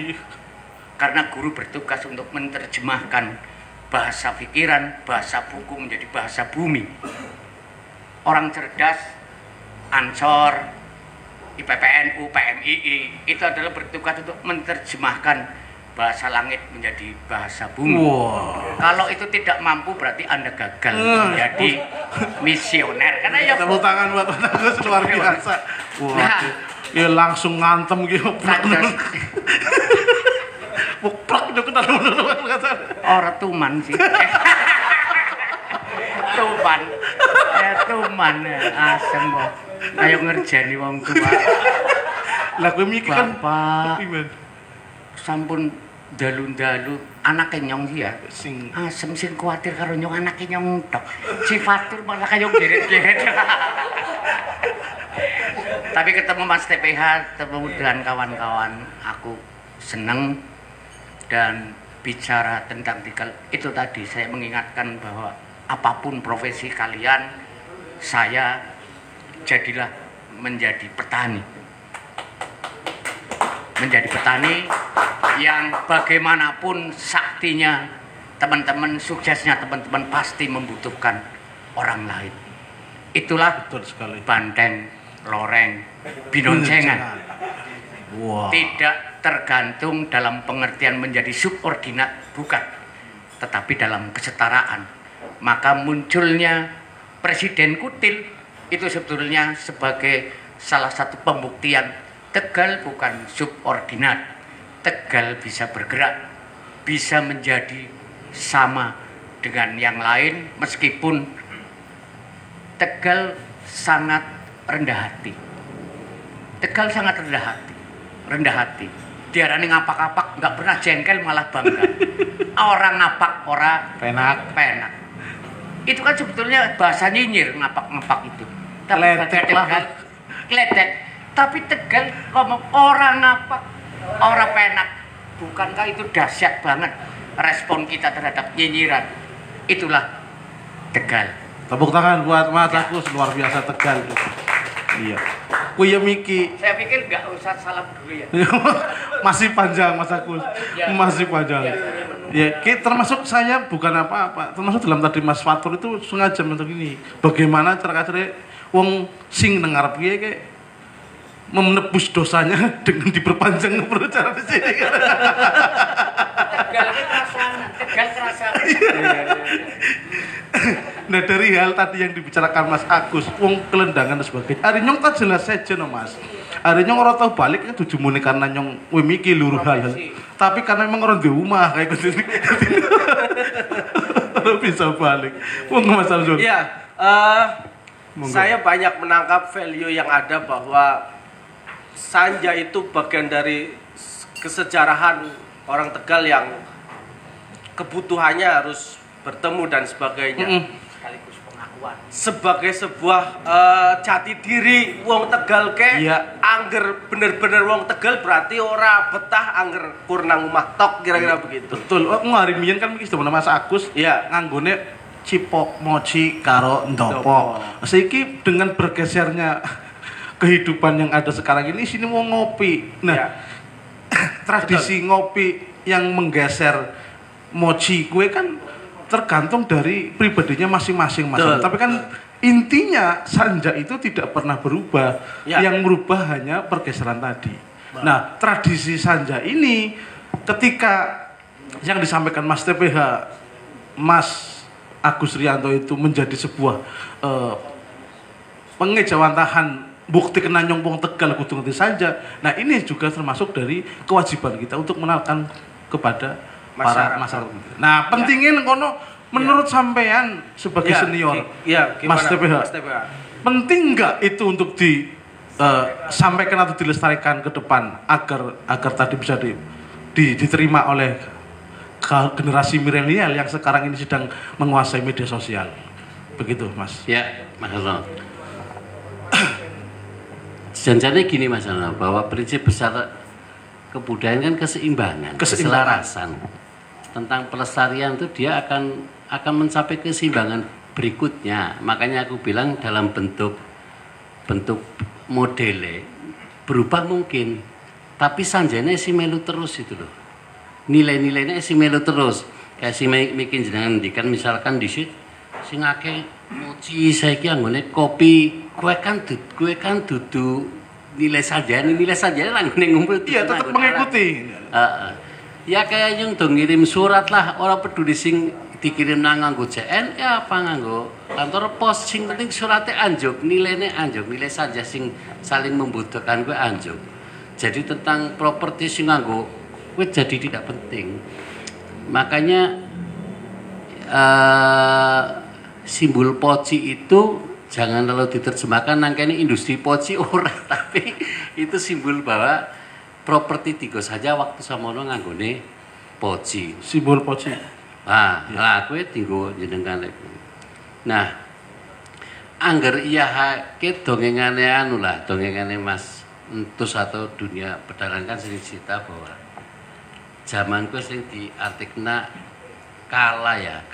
Karena guru bertugas untuk menerjemahkan bahasa pikiran, bahasa buku menjadi bahasa bumi. Orang cerdas, Ansor, IPPNU, PMII itu adalah bertugas untuk menerjemahkan bahasa langit menjadi bahasa bumi. Wow. Kalau itu tidak mampu berarti Anda gagal menjadi misioner. Karena ya tepuk tangan buat Agus luar biasa. Wah. Nah, ya langsung ngantem gitu. Pukplak itu kita dulu orang tuman sih. Tuman. Tuman asem kok. Ayo ngerjani wong tua. Lah kowe mikir kan Bapak. Sampun dalu-dalu anake nyong ya sing asem sing kuatir karo nyong anake nyong tok. Sifatur malah kaya geret-geret. Tapi ketemu Mas TPH, ketemu dengan kawan-kawan, aku seneng dan bicara tentang Tegal itu tadi saya mengingatkan bahwa apapun profesi kalian, saya jadilah menjadi petani. Menjadi petani yang bagaimanapun saktinya teman-teman, suksesnya teman-teman pasti membutuhkan orang lain. Itulah betul sekali. Banteng, loreng, binoncengan. Wow. Tidak tergantung dalam pengertian menjadi subordinat, bukan. Tetapi dalam kesetaraan. Maka munculnya Presiden Kutil itu sebetulnya sebagai salah satu pembuktian Tegal bukan subordinat. Tegal bisa bergerak, bisa menjadi sama dengan yang lain meskipun Tegal sangat rendah hati. Tegal sangat rendah hati. Diarani ngapak-apak, nggak pernah jengkel malah bangga. Orang ngapak, orang penak. Itu kan sebetulnya bahasa nyinyir ngapak-ngapak itu. Kletek lah. Kletek. Tapi Tegal ngomong orang ngapak, orang penak. Bukankah itu dahsyat banget respon kita terhadap nyinyiran? Itulah Tegal. Tepuk tangan buat Mas Agus, luar biasa Tegal. Iya. Kuya Miki. Saya pikir nggak usah salam dulu ya. Masih panjang Mas Agus. Masih panjang. Ya, termasuk saya bukan apa-apa. Termasuk dalam tadi Mas Fatur itu sengaja untuk ini. Bagaimana cara-cara wong sing nang ngarep piye kayak menebus dosanya dengan diperpanjang perbicaraan di sini. Tegal kerasa. Nah dari hal tadi yang dibicarakan Mas Agus, wong kelendangan dan sebagainya. Hari nyong tak jelas saja no Mas. Hari nyong orang tahu balik kan tujuh muni karena nyong wemiki luruh hal. Tapi karena memang orang di rumah kayak gitu. Orang bisa balik. Wong Mas Samsul. Iya. Saya banyak menangkap value yang ada bahwa Sanja itu bagian dari kesejarahan orang Tegal yang kebutuhannya harus bertemu dan sebagainya. sebagai sebuah jati diri wong Tegal ke angger bener-bener wong Tegal berarti ora betah angger kurnang omah tok kira-kira begitu. Betul. Oh ngari mbiyen kan iki sedemene Mas Agus nganggone cipok moci karo ndopo. Saiki dengan bergesernya kehidupan yang ada sekarang ini sini mau ngopi. Nah, tradisi ngopi yang menggeser moci kue kan tergantung dari pribadinya masing-masing Mas. Tapi kan intinya sanja itu tidak pernah berubah. Yang merubah hanya pergeseran tadi. Nah, tradisi sanja ini ketika yang disampaikan Mas TPH, Mas Agus Rianto itu menjadi sebuah pengejawantahan bukti kenanyong wong Tegal kudu ngerti sanja. Nah, ini juga termasuk dari kewajiban kita untuk mengenalkan kepada para masyarakat. Nah, pentingnya kono menurut sampean sebagai senior, Mas TPH, penting nggak itu untuk disampaikan atau dilestarikan ke depan agar tadi bisa diterima oleh generasi milenial yang sekarang ini sedang menguasai media sosial, begitu Mas? Ya, Mas Alno. Janjane gini Mas Alno, bahwa prinsip besar kebudayaan kan keseimbangan, keselarasan. Tentang pelestarian itu dia akan mencapai keseimbangan berikutnya. Makanya aku bilang dalam bentuk modele berubah mungkin, tapi sanjane si melu terus itu loh. Nilai-nilainya si melu terus. Kayak si mikin jenengan ndikan misalkan disit sing akeh moci saiki anggone kopi, kue kan dudu nilai sanjane langgone ngumpul. Iya, tetap mengikuti. Ya kayak yang dong ngirim surat lah, orang peduli sing dikirim nang nganggo JN ya apa nganggo kantor pos, sing penting suratnya anjuk, nilainya anjuk, nilai saja sing saling membutuhkan gue anjuk. Jadi tentang properti sing nganggo gue jadi tidak penting. Makanya simbol poci itu jangan lalu diterjemahkan nangkene industri poci orang, tapi itu simbol bahwa properti tiga saja waktu samono nganggone poci. Simbol poci. Lah kowe tinggo jenengan. Nah, angger iya hake dongengane dongengane Mas Entus atau dunia pedagang kan sering cerita bahwa zaman kuwi sing diartikna kala ya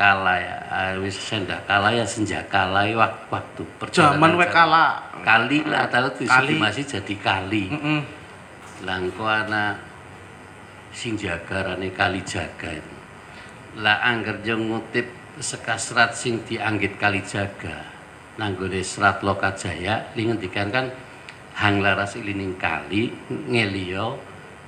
wis sendah kala ya senja kala waktu perjalanan zaman kala kali lah atau masih jadi kali. Langko ana sing jaga rane kali jaga itu. Lah angger yo ngutip sekasrat sing dianggit kali jaga nanggone serat Lokajaya lingendikan kan hang laras ilining kali ngeliyo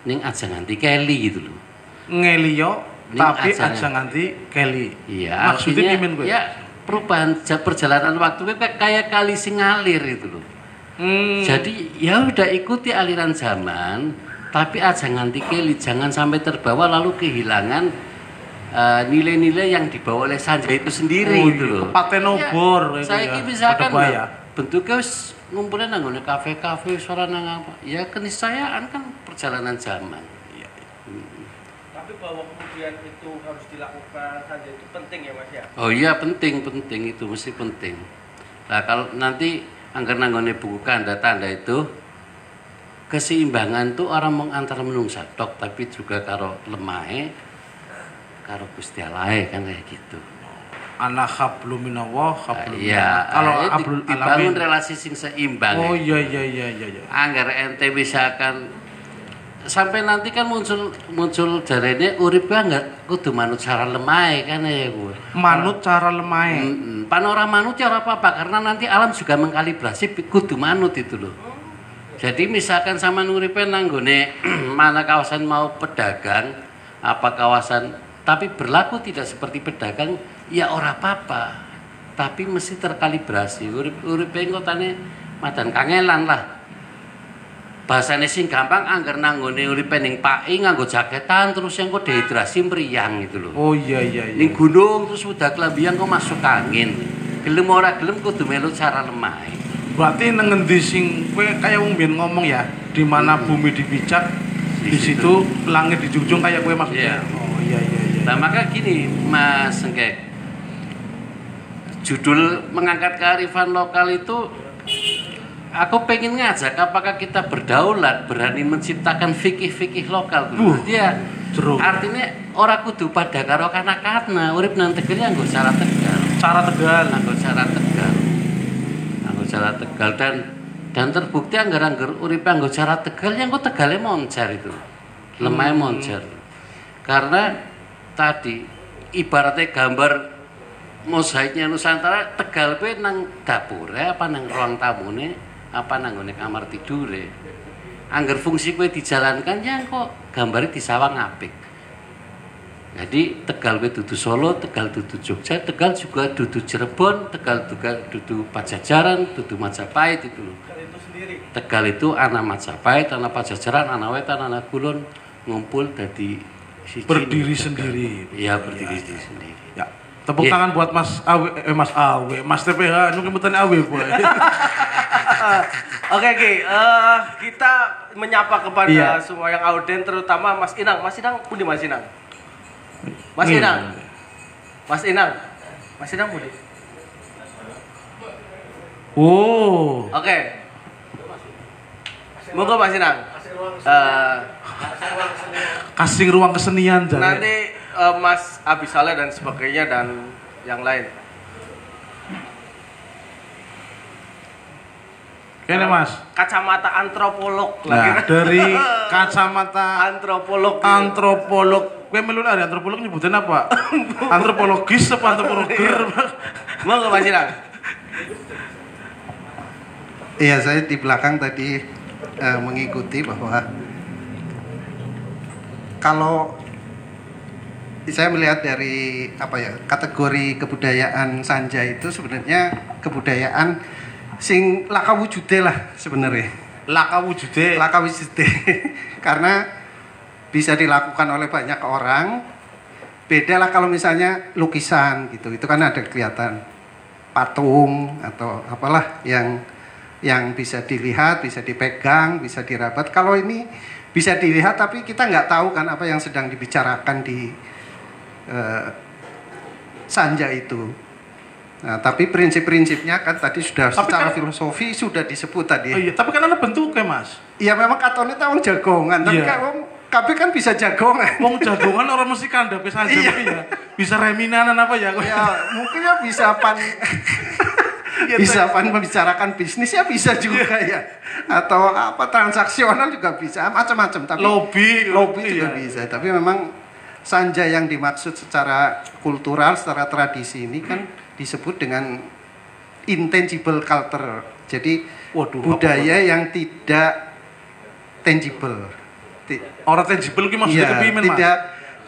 ning aja nganti keli gitu loh. Ngeliyo tapi aja nganti keli. Iya, maksudnya gue. Ya perubahan perjalanan waktu kayak kali sing ngalir itu loh. Jadi ya udah ikuti aliran zaman, tapi aja nganti keli, jangan sampai terbawa lalu kehilangan nilai-nilai yang dibawa oleh sanja itu sendiri gitu loh. Paten obor. Ya, saya misalkan bentuknya ngumpulnya nanggone kafe-kafe suara nang apa? Ya keniscayaan kan perjalanan zaman. Ya. Tapi bahwa kemudian itu harus dilakukan sanja itu penting ya Mas ya? Oh iya penting itu mesti penting. Nah kalau nanti angger nanggone buku tanda-tanda itu keseimbangan tuh orang mengantar menungsa tok tapi juga karo lemahe karo Gusti Allah kan kayak gitu. Ana hablum minallah hablum. Iya, kalau dibangun relasi sing seimbang. Oh iya. Angger ente misalkan sampai nanti kan muncul jarene urip enggak kudu manut cara lemahe kan ya gue. Manut cara lemahe. Panorama manut ya apa-apa karena nanti alam juga mengkalibrasi kudu manut itu loh. Jadi misalkan sama nuripe nanggone mana kawasan mau pedagang apa kawasan tapi berlaku tidak seperti pedagang ya ora apa-apa. Tapi mesti terkalibrasi. Uripe ngotane madan kangelan lah. Bahasane sing gampang angger nanggone uripe ning paki nganggo jaketan terus yang kok dehidrasi mriyang gitu loh. Oh iya. Ning gunung terus udah klambian kok masuk angin. Gelem ora gelem kudu melu cara lemah. Berarti nang ngendi sing kowe kaya wong mbiyen ngomong ya, di mana bumi dipijak, di situ langit dijunjung kayak kowe maksudnya. Yeah. Oh iya. Nah, maka gini Mas Sengkek. judul mengangkat kearifan lokal itu aku pengen ngajak apakah kita berdaulat berani menciptakan fikih-fikih lokal dia artinya orang kudu pada karo kana-kana urip nang Tegal nganggo cara Tegal nganggo cara Tegal dan terbukti anggar-anggar urip nganggo cara Tegal yang kok Tegale moncer itu lemah moncer karena tadi ibaratnya gambar mosaiknya Nusantara Tegal kuwi nang dapure apa nang ruang tamune apa nang ngene kamar tidure anggar fungsi kuwi dijalankan ya kok gambare disawang apik jadi Tegal kuwi dudu Solo Tegal dudu Jogja Tegal juga dudu Cirebon Tegal juga dudu Pajajaran dudu Majapahit itu loh Tegal itu anak Majapahit anak Pajajaran anak Wetan anak Kulon ngumpul dadi berdiri sendiri ya berdiri sendiri ya. Tepuk tangan buat Mas Awe, Mas TPH, nu kemutan Awe boy. Oke, kita menyapa kepada semua yang auden, terutama Mas Inang. Mas Inang, pundi Mas Inang? Mas Inang pundi? Oh. Oke. Monggo Mas Inang. Kasih ruang kesenian jadi. Nanti Mas Abisale dan sebagainya dan yang lain. Kene Mas. Kacamata antropolog Nah, dari kacamata antropolog. Kowe melu ada antropolog nyebutin apa? Antropologis apa antropologer? Monggo Mas Inang. Iya, saya di belakang tadi mengikuti bahwa kalau saya melihat dari kategori kebudayaan Sanja itu sebenarnya kebudayaan sing laka wujude lah sebenarnya. Laka wujude karena bisa dilakukan oleh banyak orang. Beda lah kalau misalnya lukisan gitu, itu kan ada kelihatan patung atau apalah yang bisa dilihat, bisa dipegang, bisa dirabat. Kalau ini bisa dilihat tapi kita nggak tahu kan apa yang sedang dibicarakan di Sanja itu. Nah, tapi prinsip-prinsipnya kan tadi sudah secara filosofi sudah disebut tadi. Oh iya, tapi kan ada bentuknya Mas. Iya memang katone tahun jagongan, tapi kabeh kan bisa jagongan. Wong jagongan orang mesti kandhape Sanja ya. Bisa reminanan apa ya? Ya, mungkin ya bisa bisa membicarakan bisnis ya bisa juga ya, atau apa transaksional juga bisa, macam-macam. Tapi lobby juga bisa. Tapi memang Sanja yang dimaksud secara kultural, secara tradisi ini kan disebut dengan intangible culture. Jadi budaya yang tidak tangible. Orang tangible itu maksudnya kepimen Mas?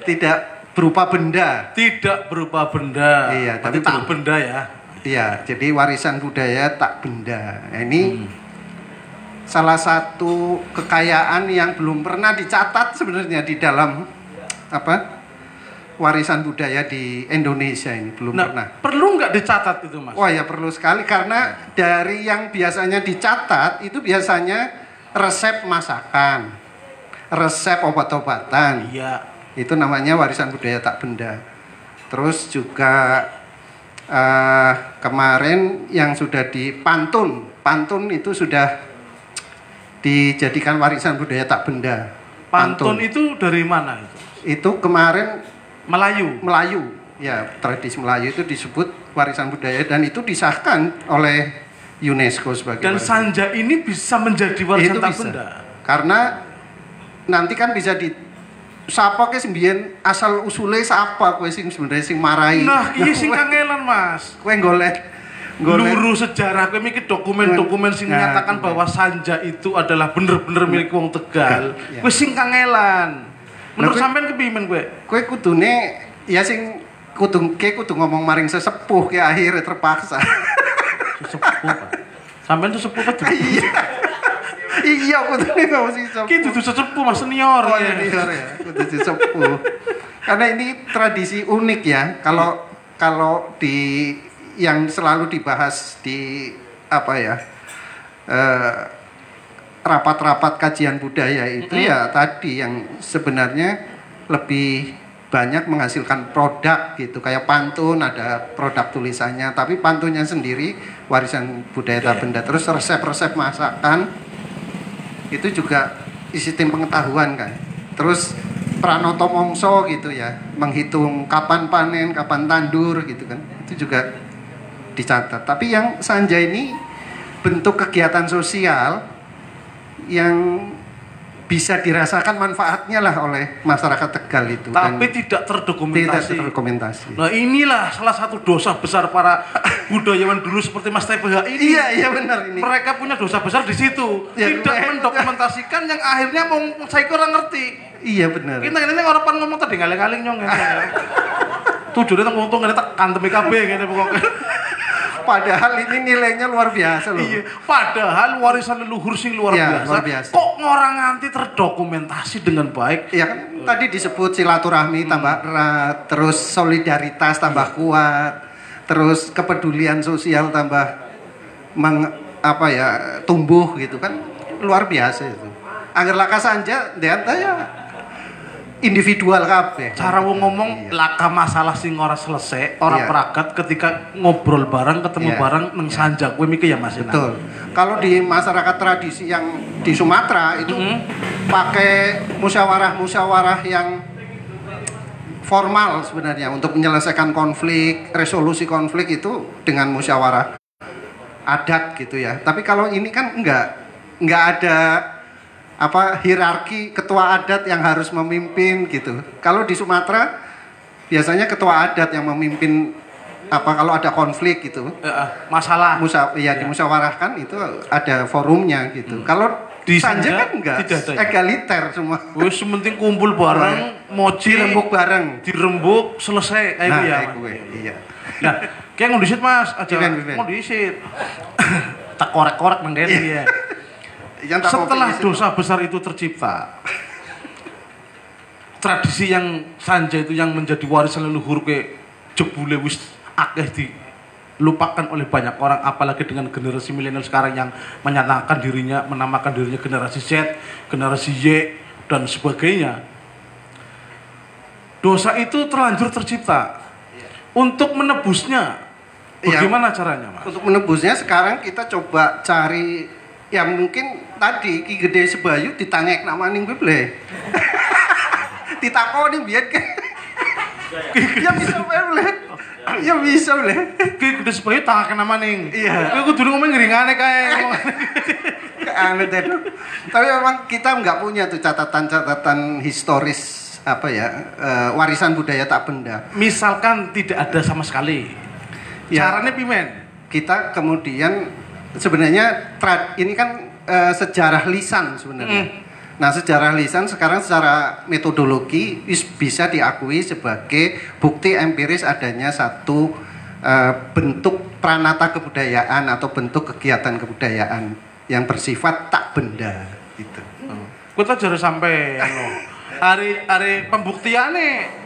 Tidak berupa benda. Tidak berupa benda. Iya, tapi tak benda ya. Iya, jadi warisan budaya tak benda. Nah, ini salah satu kekayaan yang belum pernah dicatat sebenarnya di dalam warisan budaya di Indonesia ini belum pernah. Perlu nggak dicatat itu Mas? Wah ya perlu sekali karena dari yang biasanya dicatat itu biasanya resep masakan, resep obat-obatan. Iya. Itu namanya warisan budaya tak benda. Terus juga kemarin yang sudah di pantun itu sudah dijadikan warisan budaya tak benda. Pantun itu dari mana itu? Itu kemarin Melayu ya, tradisi Melayu itu disebut warisan budaya dan itu disahkan oleh UNESCO sebagai dan warisan. Sanja ini bisa menjadi warisan tak benda karena nanti kan bisa di sapa ke sembian asal usule sapa kowe sing sebenarnya sing marai. Nah, iya sing kangelan Mas. Kowe golek luru sejarah kowe mikir dokumen-dokumen sing menyatakan bahwa Sanja itu adalah bener-bener milik wong Tegal. Kowe sing kangelan. Menurut sampean kepimen kowe? Kowe kudune ya sing kudu ngomong maring sesepuh ke akhirnya terpaksa. Sesepuh, Pak. Sampean tuh sepuh kan? Iya, kudune ngomong sesepuh. Ki dudu sesepuh Mas senior. Oh, senior ya, kudu sesepuh. Karena ini tradisi unik ya. Kalau di yang selalu dibahas di rapat-rapat kajian budaya itu ya tadi yang sebenarnya lebih banyak menghasilkan produk gitu, kayak pantun ada produk tulisannya, tapi pantunnya sendiri warisan budaya tak benda. Terus resep-resep masakan itu juga sistem pengetahuan kan. Terus pranoto mongso gitu ya, menghitung kapan panen, kapan tandur gitu kan, itu juga dicatat. Tapi yang Sanja ini bentuk kegiatan sosial yang bisa dirasakan manfaatnya lah oleh masyarakat Tegal itu. Tapi tidak terdokumentasi. Tidak terdokumentasi. Nah inilah salah satu dosa besar para budayawan dulu seperti Mas TPH ini. Iya benar ini. Mereka punya dosa besar di situ. Ya, tidak mendokumentasikan yang akhirnya mau saya kurang ngerti. Iya benar. Kita ini orang pan ngomong tadi ngaling-ngaling nyong. Tujuannya untung ini tak kantem KB gitu pokoknya. Padahal ini nilainya luar biasa loh. Iya, padahal warisan leluhur sing luar biasa. Kok ngorang nganti terdokumentasi dengan baik? Ya kan tadi disebut silaturahmi tambah erat, terus solidaritas tambah kuat, terus kepedulian sosial tambah tumbuh gitu kan, luar biasa itu. Angger laka Sanja dean ya individual kabeh. Cara wong ngomong laka masalah sing ora selesai, ora pragat ketika ngobrol bareng, ketemu bareng nang Sanja kuwi mikir ya Mas. Betul. Kalau di masyarakat tradisi yang di Sumatera itu pakai musyawarah-musyawarah yang formal sebenarnya untuk menyelesaikan konflik, resolusi konflik itu dengan musyawarah adat gitu ya. Tapi kalau ini kan enggak ada hierarki ketua adat yang harus memimpin gitu. Kalau di Sumatera biasanya ketua adat yang memimpin kalau ada konflik gitu. Masalah. Dimusyawarahkan itu ada forumnya gitu. Kalau di Sanja kan enggak, egaliter semua. Wis penting kumpul bareng, moji dirembuk bareng, dirembuk selesai kayak ya. Iya. Nah, kayak ngondisit Mas, aja ngondisit. Tak korek-korek nang dene ya. Setelah dosa besar itu tercipta, tradisi yang Sanja itu yang menjadi warisan leluhur ke jebule wis akeh dilupakan oleh banyak orang, apalagi dengan generasi milenial sekarang yang menyatakan dirinya, menamakan dirinya generasi Z, generasi Y dan sebagainya. Dosa itu terlanjur tercipta. Untuk menebusnya, bagaimana caranya, Mas? Untuk menebusnya sekarang kita coba cari yang mungkin tadi Ki Gede Sebayu ditangek nama ning beble. Ditakoni biyen ke. Ya bisa boleh. Ya bisa boleh. Ki Gede Sebayu tangek nama ning. Iya. Kowe kudu ngomong ngeringane kae. Aneh deh. Tapi memang kita nggak punya tuh catatan-catatan historis warisan budaya tak benda. Misalkan tidak ada sama sekali. Caranya pimen? Kita kemudian sebenarnya ini kan sejarah lisan sebenarnya. Nah, sejarah lisan sekarang secara metodologi bisa diakui sebagai bukti empiris adanya satu bentuk pranata kebudayaan atau bentuk kegiatan kebudayaan yang bersifat tak benda gitu. Kita jadi sampai hari pembuktiannya.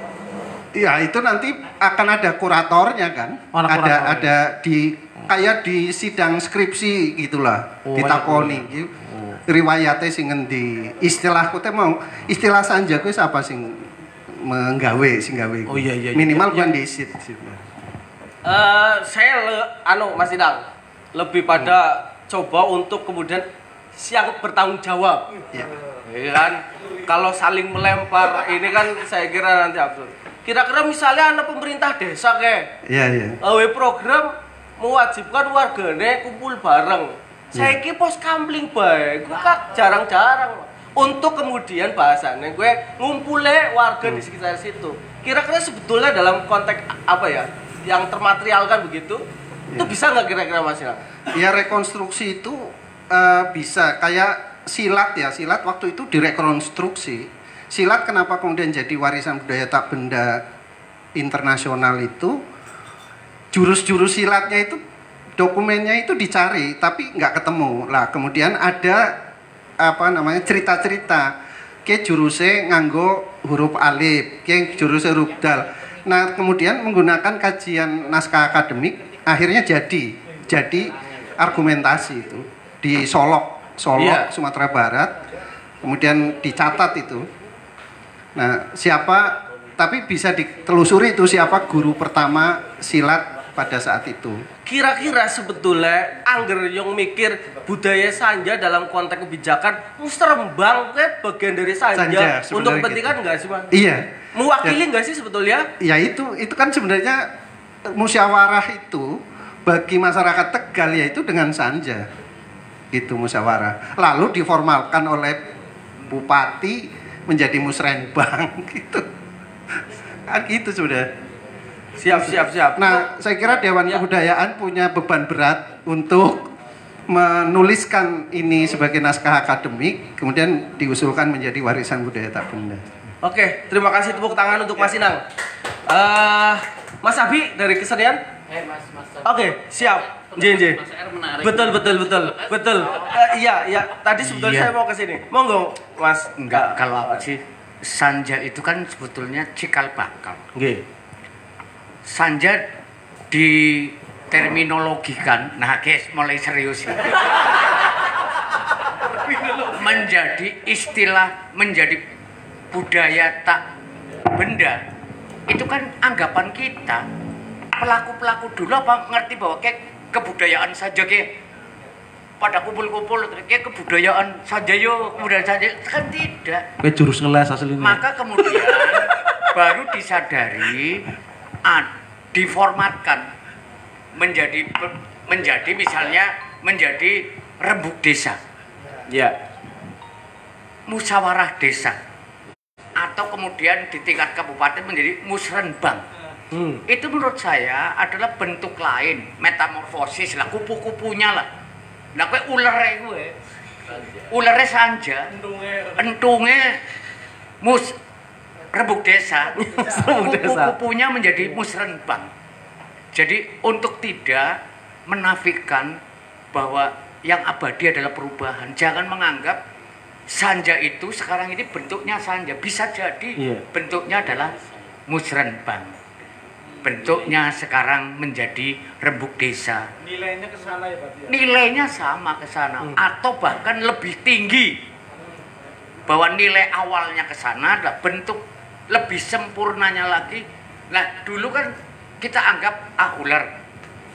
Ya, itu nanti akan ada kuratornya kan. Ada di kayak di sidang skripsi gitulah, ditakoni gitu. Riwayate sing ngendi? Istilah istilah Sanja kuwi apa sing menggawe sing gawe. Oh iya. Minimal kan diisit. Mas Idang lebih pada coba untuk kemudian siap bertanggung jawab. Iya. Kan kalau saling melempar ini kan saya kira nanti absurd. Kira-kira misalnya anak pemerintah desa Iya. Program mewajibkan warganya kumpul bareng. Saiki pos kampling bae, gue jarang-jarang. Untuk kemudian bahasannya gue ngumpulnya warga di sekitar situ. Kira-kira sebetulnya dalam konteks yang termaterialkan begitu, itu bisa nggak kira-kira Mas? Ya rekonstruksi itu bisa kayak silat waktu itu direkonstruksi. Silat kenapa kemudian jadi warisan budaya tak benda internasional itu? Jurus-jurus silatnya itu dokumennya itu dicari tapi nggak ketemu lah. Kemudian ada cerita-cerita ke jurusnya nganggo huruf alif, ke jurusnya huruf dal. Nah kemudian menggunakan kajian naskah akademik akhirnya jadi argumentasi itu di Solok Sumatera Barat, kemudian dicatat itu. Nah siapa tapi bisa ditelusuri itu siapa guru pertama silat pada saat itu. Kira-kira sebetulnya angger yang mikir budaya Sanja dalam konteks kebijakan mesti Rembang kayak bagian dari Sanja untuk kepentingan enggak sih, Mas? Iya. Mewakili enggak sih sebetulnya? Ya itu kan sebenarnya musyawarah itu bagi masyarakat Tegal yaitu dengan Sanja. Gitu musyawarah. Lalu diformalkan oleh bupati menjadi musrenbang gitu. Kan gitu sudah. Siap. Nah, saya kira Dewan Kebudayaan punya beban berat untuk menuliskan ini sebagai naskah akademik, kemudian diusulkan menjadi warisan budaya tak benda. Oke, terima kasih, tepuk tangan untuk Mas Inang. Mas Abi dari kesenian? Mas. Oke, siap. J. Betul. Iya. Tadi sebetulnya saya mau ke sini. Monggo, Mas. Enggak, kalau apa sih? Sanja itu kan sebetulnya cikal bakal. Nggih. Sanja diterminologikan, nah guys mulai serius ini. Menjadi istilah, menjadi budaya tak benda, itu kan anggapan kita. Pelaku-pelaku dulu apa ngerti bahwa kayak kebudayaan saja kayak pada kumpul-kumpul kayak kebudayaan saja kebudayaan saja, kan tidak. Kayak jurus ngeles aslinya. Maka kemudian baru disadari, diformatkan menjadi misalnya menjadi rembuk desa, ya, musyawarah desa, atau kemudian di tingkat kabupaten menjadi musrenbang. Itu menurut saya adalah bentuk lain, metamorfosis lah, kupu-kupunya lah. Nah, kayak ulere Sanja, entungnya rebuk desa, kupu-kupunya menjadi musrenbang. Jadi untuk tidak menafikan bahwa yang abadi adalah perubahan, jangan menganggap Sanja itu sekarang ini bentuknya Sanja, bisa jadi bentuknya adalah musrenbang. Bentuknya sekarang menjadi rembuk desa. Nilainya ke sana ya, Pak? Nilainya sama ke sana atau bahkan lebih tinggi. Bahwa nilai awalnya ke sana adalah bentuk lebih sempurnanya lagi. Nah, dulu kan kita anggap ular.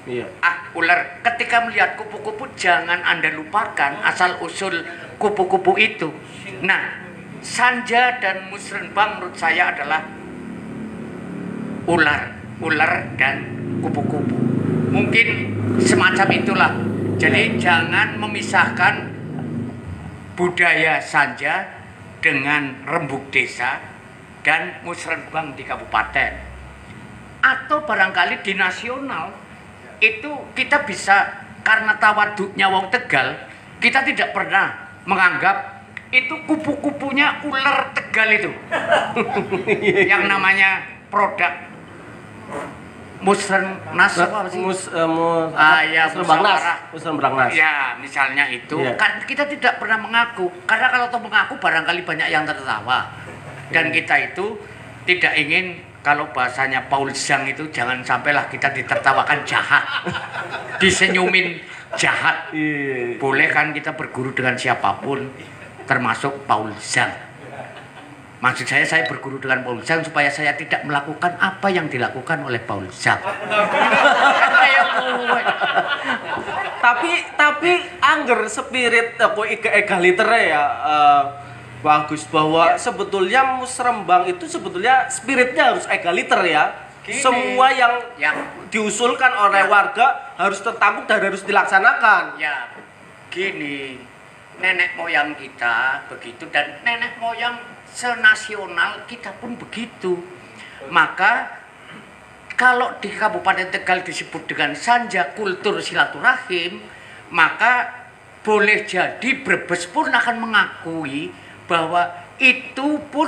Iya. Ular. Ketika melihat kupu-kupu jangan Anda lupakan asal usul kupu-kupu itu. Nah, Sanja dan musrenbang menurut saya adalah ular dan kupu-kupu. Mungkin semacam itulah. Jadi jangan memisahkan budaya Sanja dengan rembuk desa dan musrenbang di kabupaten, atau barangkali di nasional. Itu kita bisa, karena tawaduknya wong Tegal, kita tidak pernah menganggap itu kupu-kupunya ular Tegal itu. Yang namanya produk musrennas apa sih? Musrenbangnas. Ya, misalnya itu. Kan kita tidak pernah mengaku, karena kalau toh mengaku barangkali banyak yang tertawa. Dan kita itu tidak ingin, kalau bahasanya Paul Zhang itu, jangan sampailah kita ditertawakan jahat, disenyumin jahat. Boleh kan kita berguru dengan siapapun, termasuk Paul Zhang. Maksud saya berguru dengan Paul Zhang supaya saya tidak melakukan apa yang dilakukan oleh Paul Zhang. Tapi angger spirit egaliter ya, bagus, bahwa sebetulnya musrembang itu sebetulnya spiritnya harus egaliter ya. Gini, semua yang diusulkan oleh warga harus tertampung dan harus dilaksanakan. Ya, gini, nenek moyang kita begitu dan nenek moyang senasional kita pun begitu. Maka kalau di Kabupaten Tegal disebut dengan Sanja Kultur Silaturahim, maka boleh jadi Brebes pun akan mengakui bahwa itu pun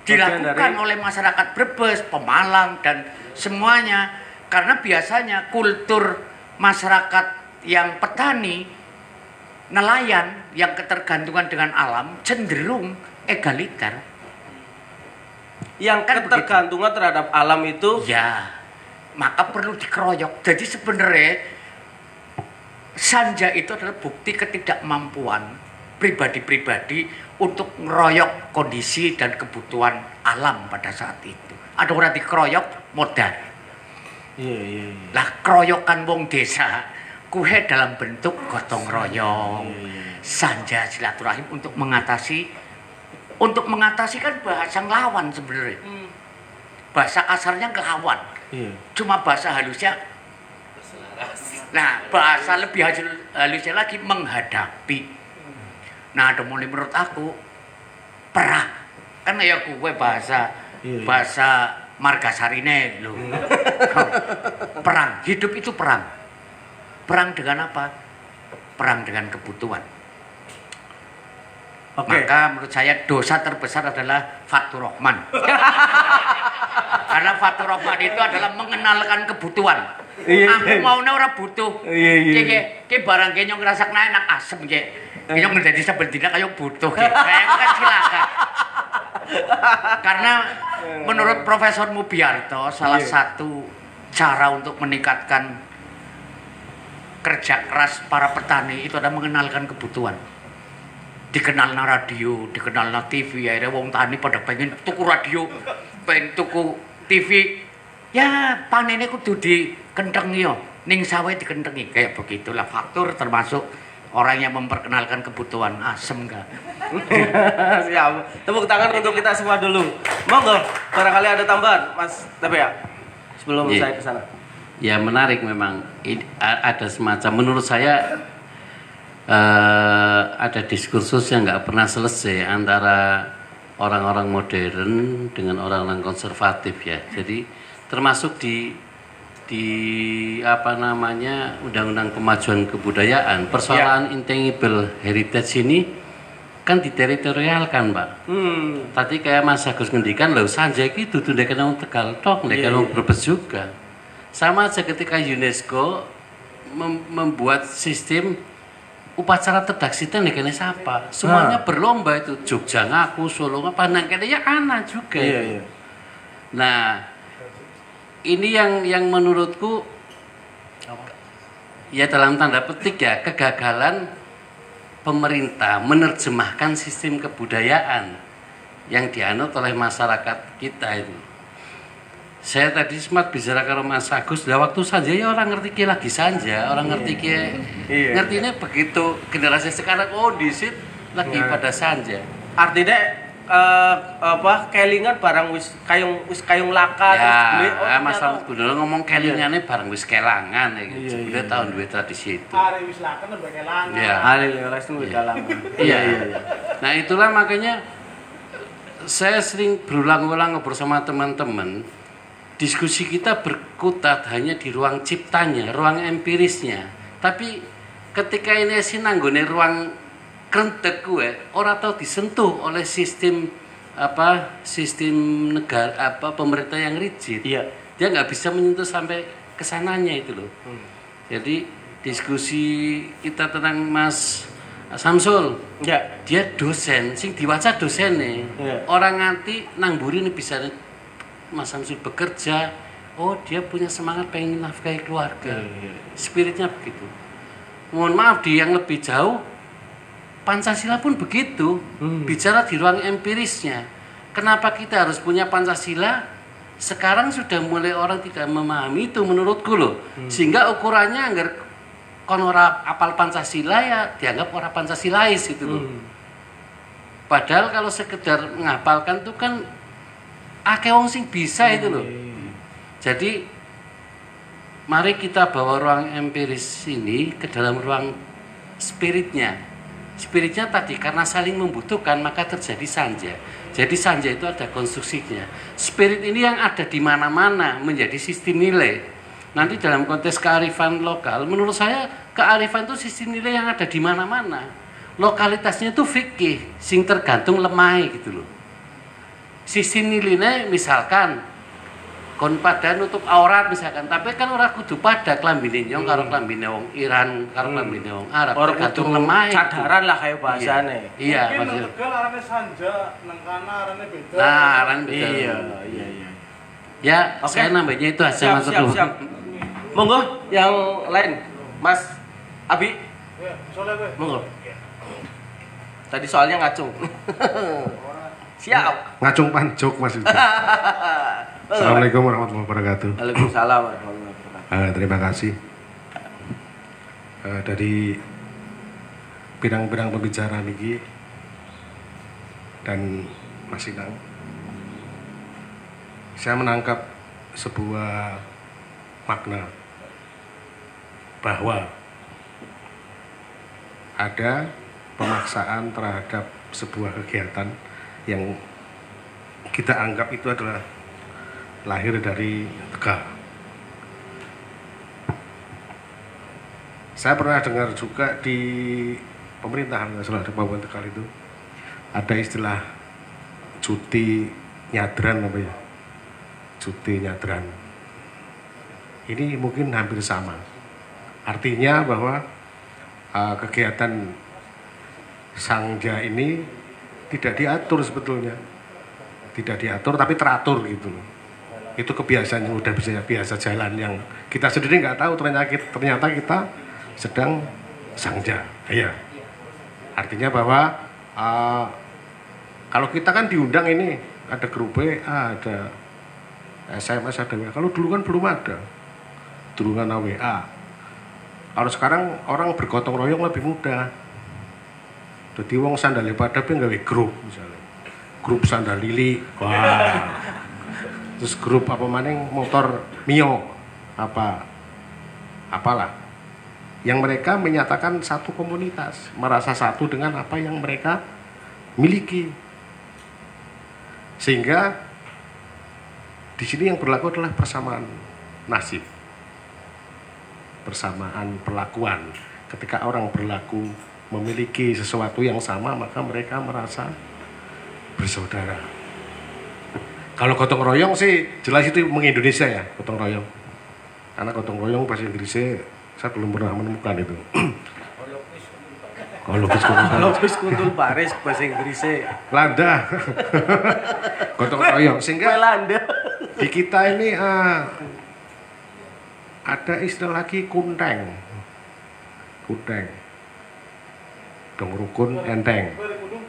dilakukan oleh masyarakat Brebes, Pemalang, dan semuanya. Karena biasanya kultur masyarakat yang petani, nelayan, yang ketergantungan dengan alam, cenderung egaliter. Yang kan ketergantungan terhadap alam itu, ya, maka perlu dikeroyok. Jadi sebenarnya Sanja itu adalah bukti ketidakmampuan pribadi-pribadi untuk ngeroyok kondisi dan kebutuhan alam pada saat itu. ada ora dikeroyok modal. Iya. Lah keroyokan wong desa kuhe dalam bentuk gotong royong. Sanja silaturahim untuk mengatasi kan bahasa ngelawan sebenarnya. Bahasa kasarnya ngelawan. Cuma bahasa halusnya. Nah, bahasa lebih halusnya lagi menghadapi. Nah, ada mulai menurut aku perang. Kan ya gue bahasa Margasarine lho. Perang, hidup itu perang. Perang dengan apa? Perang dengan kebutuhan. Maka menurut saya dosa terbesar adalah Fatur Rahman. Karena Fatur Rahman itu adalah mengenalkan kebutuhan. Aku maunya orang butuh. Ki barang ki nyong ngrasakna enak asem ki. Nyong menjadi sebendina kayak butuh ki. Kayak kan silakan. Karena menurut Profesor Mubiarto salah satu cara untuk meningkatkan kerja keras para petani itu adalah mengenalkan kebutuhan. Dikenal na radio, dikenal na TV, akhirnya wong tani pada pengen tuku radio, pengen tuku TV. Ya panennya kudu dikentengi yo, ning sawah dikentengi kayak begitulah. Faktur termasuk orang yang memperkenalkan kebutuhan asem enggak. Siap. Tepuk tangan untuk kita semua dulu. Monggo, barangkali ada tambahan, Mas Tepe ya. Sebelum saya ke sana. Ya menarik memang. Ada semacam menurut saya ada diskursus yang nggak pernah selesai antara orang-orang modern dengan orang-orang konservatif ya. Jadi termasuk di apa namanya Undang-Undang Kemajuan Kebudayaan, persoalan intangible heritage ini kan diteritorialkan, Pak. Tadi kayak Mas Agus ngendikan lho Sanja iki dudu ndek wong Tegal tok, ndek wong Brebes juga. Sama aja ketika UNESCO membuat sistem upacara tedaksita nek kene sapa. Semuanya berlomba itu. Jogja ngaku, Solo apa nang kene ya ana juga. Iya. Nah, ini yang menurutku ya dalam tanda petik ya kegagalan pemerintah menerjemahkan sistem kebudayaan yang dianut oleh masyarakat kita itu. Saya tadi sempat bicara ke Mas Agus, lah waktu Sanja ya orang ngerti ki lagi Sanja, orang ngerti ki ngertinya begitu generasi sekarang disit lagi pada Sanja. Artinya kelingan barang wis kayung laka ya, Mas Gundul ngomong kelingane barang wis kelangan ya gitu. Sebetulnya tahun duwe tradisi itu. Hari wis lakan mbek kelangan. Iya. Hari wis kelangan. Iya. Nah, itulah makanya saya sering berulang-ulang bersama teman-teman. Diskusi kita berkutat hanya di ruang ciptanya, ruang empirisnya. Tapi ketika ini sinanggone ruang krentek gue, orang tahu disentuh oleh sistem negara pemerintah yang rigid. Iya. Dia nggak bisa menyentuh sampai kesananya itu loh. Jadi diskusi kita tentang Mas Samsul, dia dosen, sing diwaca dosen nih. Orang nganti nang mburi nih bisa Mas Samsul bekerja, dia punya semangat pengen nafkahi keluarga. Spiritnya begitu. Mohon maaf di yang lebih jauh, Pancasila pun begitu. Bicara di ruang empirisnya. Kenapa kita harus punya Pancasila? Sekarang sudah mulai orang tidak memahami itu menurutku loh. Sehingga ukurannya agar kon ora apal Pancasila ya dianggap orang Pancasilais gitu loh. Padahal kalau sekedar menghafalkan itu kan akeh wong sing bisa itu loh. Jadi mari kita bawa ruang empiris ini ke dalam ruang spiritnya. Spiritnya tadi karena saling membutuhkan maka terjadi Sanja. Jadi Sanja itu ada konstruksinya. Spirit ini yang ada di mana-mana menjadi sistem nilai. Nanti dalam konteks kearifan lokal, menurut saya kearifan itu sistem nilai yang ada di mana-mana. Lokalitasnya itu fikih, sing tergantung lemai gitu loh. Sistem nilainya misalkan kon pada nutup aurat misalkan, tapi kan ora kudu pada klambine nyong karo klambine wong Iran karo klambine wong Arab. Ora tergantung lemai. Cadaran lah kayak bahasane. Iya, maksudnya. Tegal arane Sanja, nang kana arane beda. Nah, arane beda. Iya. Ya, saya nambahnya itu aja Mas Teguh. Siap. Monggo yang lain, Mas Abi. Ya, soalnya gue. Monggo. Tadi soalnya ngacung. Siap. Ngacung pancuk maksudnya. Assalamualaikum warahmatullahi wabarakatuh. Waalaikumsalam warahmatullahi wabarakatuh. Terima kasih dari pirang-pirang pembicara niki dan Mas Inang. Saya menangkap sebuah makna bahwa ada pemaksaan terhadap sebuah kegiatan yang kita anggap itu adalah lahir dari Tegal. Saya pernah dengar juga di pemerintahan nasional di Kabupaten Tegal itu ada istilah cuti nyadran apa ya? Cuti nyadran. Ini mungkin hampir sama. Artinya bahwa kegiatan Sangja ini tidak diatur sebetulnya. Tidak diatur tapi teratur gitu. Itu kebiasaan yang udah biasa jalan yang kita sendiri nggak tahu ternyata kita sedang Sangja. Ya. Artinya bahwa kalau kita kan diundang ini ada grup WA, ada SMS, ada WA. Kalau dulu kan belum ada. Dulu kan WA. Kalau sekarang orang bergotong royong lebih mudah. Jadi wong sandale pada pe gawe grup misalnya. Grup sandal lili. Wah. Terus grup apa maning motor Mio apalah. Yang mereka menyatakan satu komunitas, merasa satu dengan apa yang mereka miliki. Sehingga di sini yang berlaku adalah persamaan nasib. Persamaan perlakuan. Ketika orang berlaku memiliki sesuatu yang sama, maka mereka merasa bersaudara. Kalau gotong royong sih jelas itu meng-Indonesia ya, gotong royong. Karena gotong royong bahasa Inggrisnya saya belum pernah menemukan itu. Kolopis kuntul baris bahasa Inggrisnya. Landa. Gotong royong sehingga Landa. Di kita ini ada istilah lagi kunteng. Kunteng. Dong rukun enteng.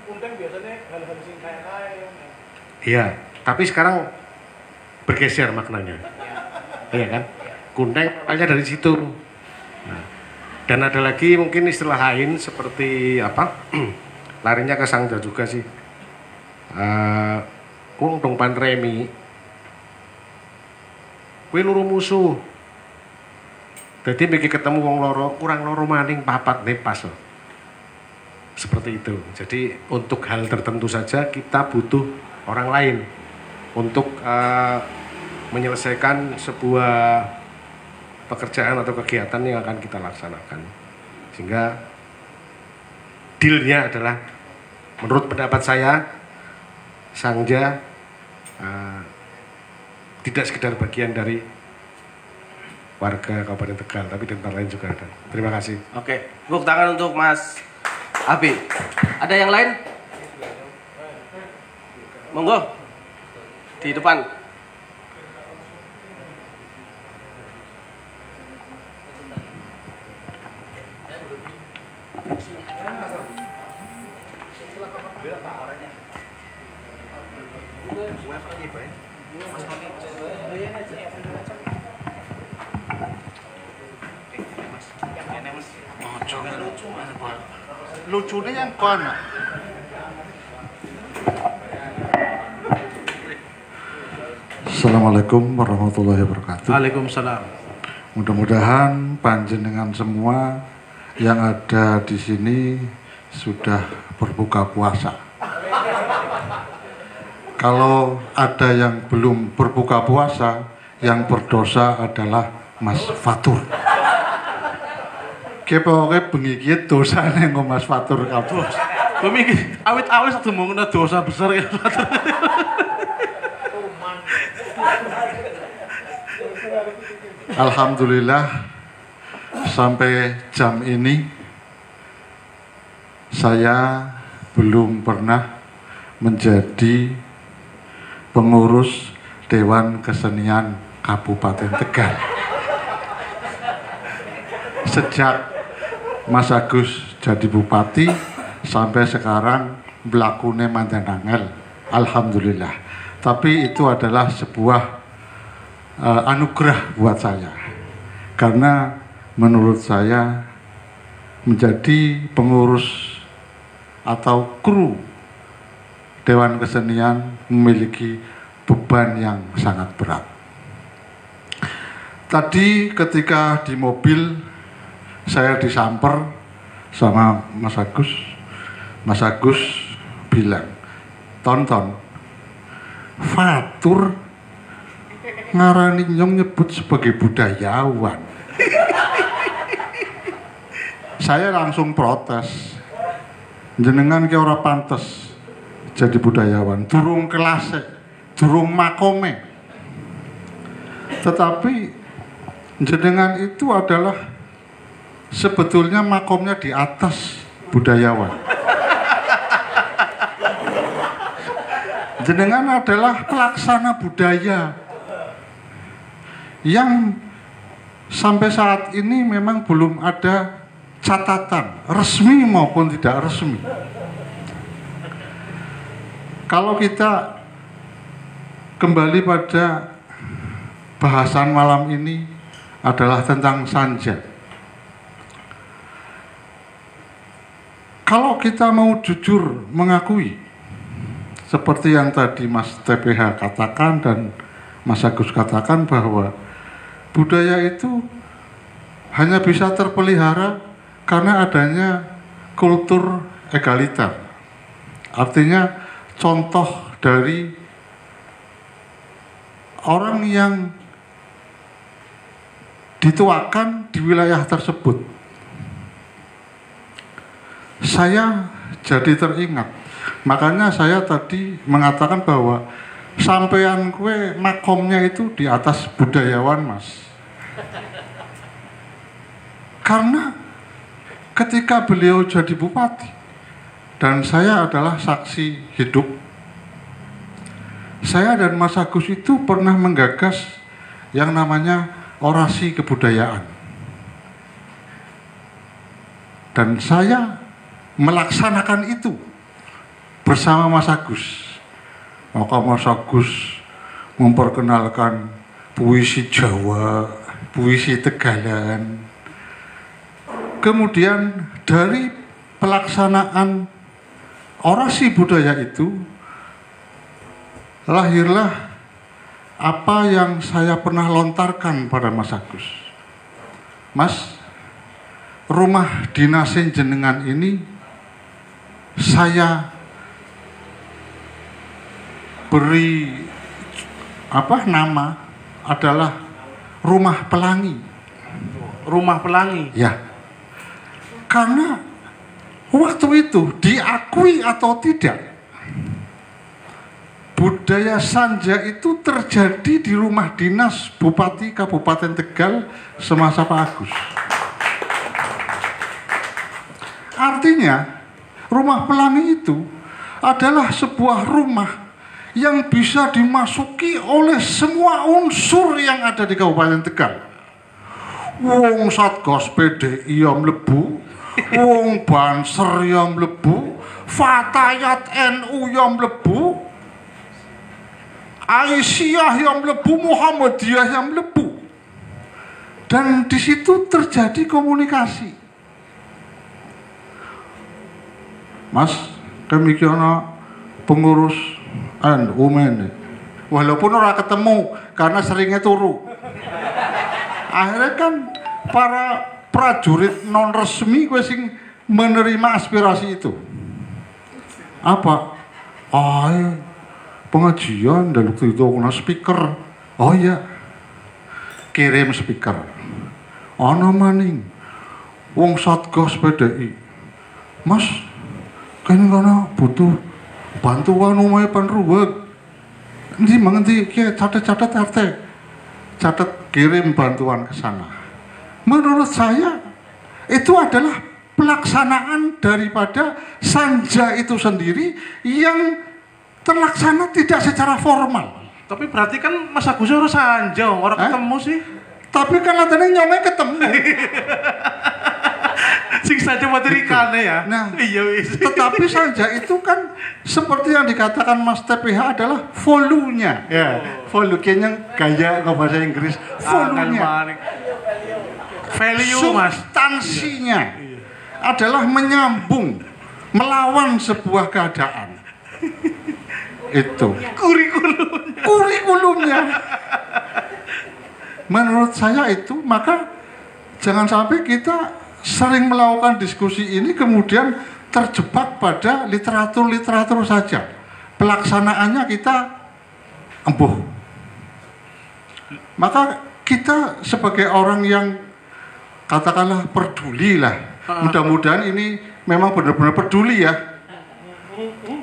Kunteng biasanya hal-hal sing kaya-kaya. Iya, tapi sekarang bergeser maknanya. Iya kan? Kunteng hanya dari situ. Nah, dan ada lagi mungkin istilah lain seperti apa? Larinya ke Sangja juga sih. Wong dong panremi. Kowe loro musuh. Jadi bagi ketemu wong loro kurang loro maning papat nih pas loh. Seperti itu. Jadi untuk hal tertentu saja kita butuh orang lain untuk menyelesaikan sebuah pekerjaan atau kegiatan yang akan kita laksanakan. Sehingga dealnya adalah menurut pendapat saya Sangja tidak sekedar bagian dari warga Kabupaten Tegal, tapi di tempat lain juga ada. Terima kasih. Oke, tepuk tangan untuk Mas Abi. Ada yang lain? Monggo di depan. Lucunya yang kon. Assalamualaikum warahmatullahi wabarakatuh. Waalaikumsalam. Mudah-mudahan panjenengan semua yang ada di sini sudah berbuka puasa. Kalau ada yang belum berbuka puasa, yang berdosa adalah Mas Fatur. Kepoke bengi iki dosane kok Mas Fatur kabeh. Bumi awit-awit satu mung dosa besar ya Fatur. Alhamdulillah sampai jam ini saya belum pernah menjadi pengurus Dewan Kesenian Kabupaten Tegal. Sejak Mas Agus jadi bupati sampai sekarang belakune manten angel. Alhamdulillah. Tapi itu adalah sebuah anugerah buat saya. Karena menurut saya menjadi pengurus atau kru Dewan Kesenian memiliki beban yang sangat berat. Tadi ketika di mobil saya disamper sama Mas Agus bilang, "Tonton, Fatur ngarani nyong nyebut sebagai budayawan." Saya langsung protes, jenengan ki ora pantes jadi budayawan, durung kelase, durung makome. Tetapi jenengan itu adalah sebetulnya makomnya di atas budayawan. Jenengan adalah pelaksana budaya yang sampai saat ini memang belum ada catatan resmi maupun tidak resmi. Kalau kita kembali pada bahasan malam ini adalah tentang sanja. Kalau kita mau jujur mengakui seperti yang tadi Mas TPH katakan dan Mas Agus katakan, bahwa budaya itu hanya bisa terpelihara karena adanya kultur egaliter. Artinya contoh dari orang yang dituakan di wilayah tersebut. Saya jadi teringat, makanya saya tadi mengatakan bahwa sampean kue makomnya itu di atas budayawan, Mas. Karena ketika beliau jadi bupati dan saya adalah saksi hidup, saya dan Mas Agus itu pernah menggagas yang namanya orasi kebudayaan. Dan saya melaksanakan itu bersama Mas Agus. Maka Mas Agus memperkenalkan puisi Jawa, puisi Tegalan. Kemudian dari pelaksanaan orasi budaya itu lahirlah apa yang saya pernah lontarkan pada Mas Agus. Mas, rumah dinasin jenengan ini saya beri nama adalah Rumah Pelangi. Rumah Pelangi? Ya. Karena waktu itu diakui atau tidak, budaya sanja itu terjadi di rumah dinas Bupati Kabupaten Tegal semasa Pak Agus. Artinya Rumah Pelangi itu adalah sebuah rumah yang bisa dimasuki oleh semua unsur yang ada di Kabupaten Tegal. Wong Satgas PDI yang mlebu, wong Banser yang mlebu, Fatayat NU yang mlebu, Aisyah yang mlebu, Muhammadiyah yang mlebu. Dan di situ terjadi komunikasi. Mas, kami kira pengurus NU ini, walaupun orang ketemu karena seringnya turu. Akhirnya kan para prajurit non resmi gue sing menerima aspirasi itu. Apa? Pengajian dan waktu itu kena speaker. Oh iya, kirim speaker. Ana maning wong Satgas PDI. Mas, kan karena butuh bantuan umumnya panruwet. Nanti mengerti, catat RT, catat kirim bantuan ke sana. Menurut saya itu adalah pelaksanaan daripada sanja itu sendiri yang terlaksana tidak secara formal. Tapi berarti kan Mas Agus orang sanja, orang ketemu sih. Tapi kan latihnya nyomnya ketemu. Sing saja materikannya ya. Nah, iya wis. tetapi sanja itu kan seperti yang dikatakan Mas TPH adalah volunya. Ya, volunya gaya bahasa Inggris. Volunya. Value Mas. Substansinya adalah menyambung, melawan sebuah keadaan. Itu. Kurikulumnya. Menurut saya itu, maka jangan sampai kita sering melakukan diskusi ini kemudian terjebak pada literatur-literatur saja. Pelaksanaannya kita embuh. Maka kita sebagai orang yang katakanlah peduli lah. Mudah-mudahan ini memang benar-benar peduli ya.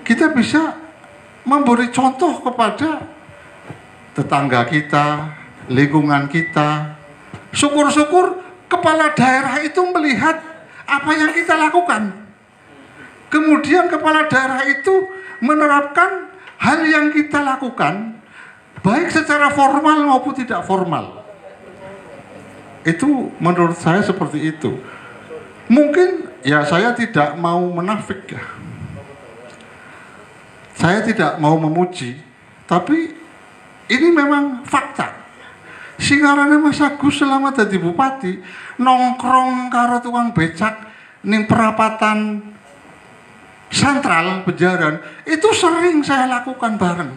Kita bisa memberi contoh kepada tetangga kita, lingkungan kita. Syukur-syukur kepala daerah itu melihat apa yang kita lakukan. Kemudian kepala daerah itu menerapkan hal yang kita lakukan, baik secara formal maupun tidak formal. Itu menurut saya seperti itu. Mungkin ya saya tidak mau menafik ya. Saya tidak mau memuji, tapi ini memang fakta. Singarane Mas Agus selama jadi bupati nongkrong karo tukang becak ning perapatan sentral Bejaran itu sering saya lakukan bareng.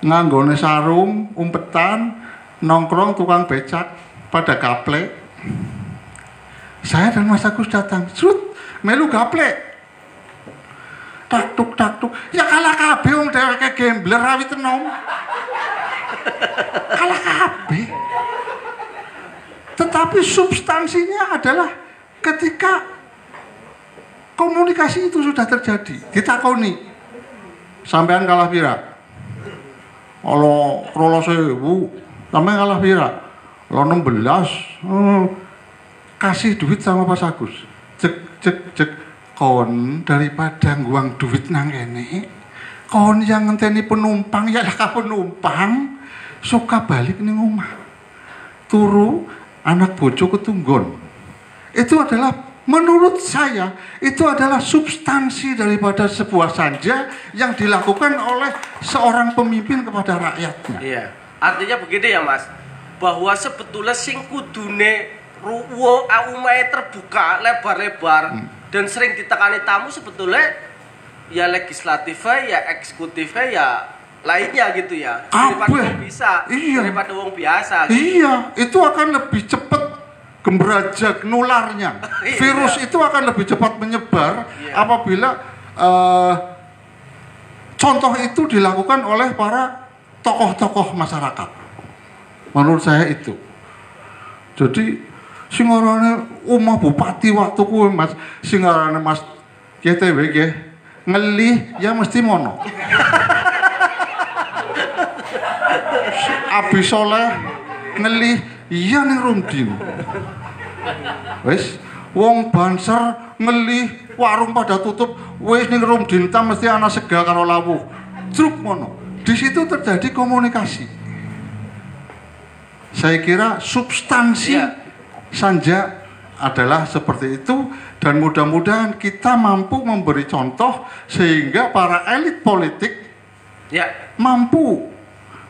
Nganggone sarung, umpetan, nongkrong tukang becak pada gaplek. Saya dan Mas Agus datang, sut, melu gaplek. Tak tuk. Ya kalah kabeh wong dheweke gambler awit enom. Kalah kabeh. Tetapi substansinya adalah ketika komunikasi itu sudah terjadi, ditakoni, sampean kalah pira? Kalau 12.000, sampean kalah pira? Kalau 16, kasih duit sama Mas Agus. Cek. Kon daripada nguang duit nang kene, kon yang ngenteni penumpang ya lah penumpang suka balik ning omah. Turu anak bojo ketunggon. Itu adalah menurut saya itu adalah substansi daripada sebuah sanja yang dilakukan oleh seorang pemimpin kepada rakyatnya. Iya. Artinya begini ya Mas, bahwa sebetulnya sing kudune ruwo omahe terbuka lebar-lebar dan sering ditekani tamu sebetulnya ya legislatifnya ya eksekutifnya ya lainnya gitu ya, daripada wong bisa, daripada wong biasa gitu. Iya, itu akan lebih cepat gembrajak nularnya. Virus itu akan lebih cepat menyebar apabila contoh itu dilakukan oleh para tokoh-tokoh masyarakat. Menurut saya itu. Jadi singarane omah bupati waktu kuwi Mas, singarane Mas KTW nggih ngelih ya mesti mono. Abi Soleh ngelih iya ning Rumdin. Wis wong Banser ngelih warung pada tutup wis ning Rumdin ta mesti ana sega karo lawuh. Truk mono. Di situ terjadi komunikasi. Saya kira substansi sanja adalah seperti itu dan mudah-mudahan kita mampu memberi contoh sehingga para elit politik mampu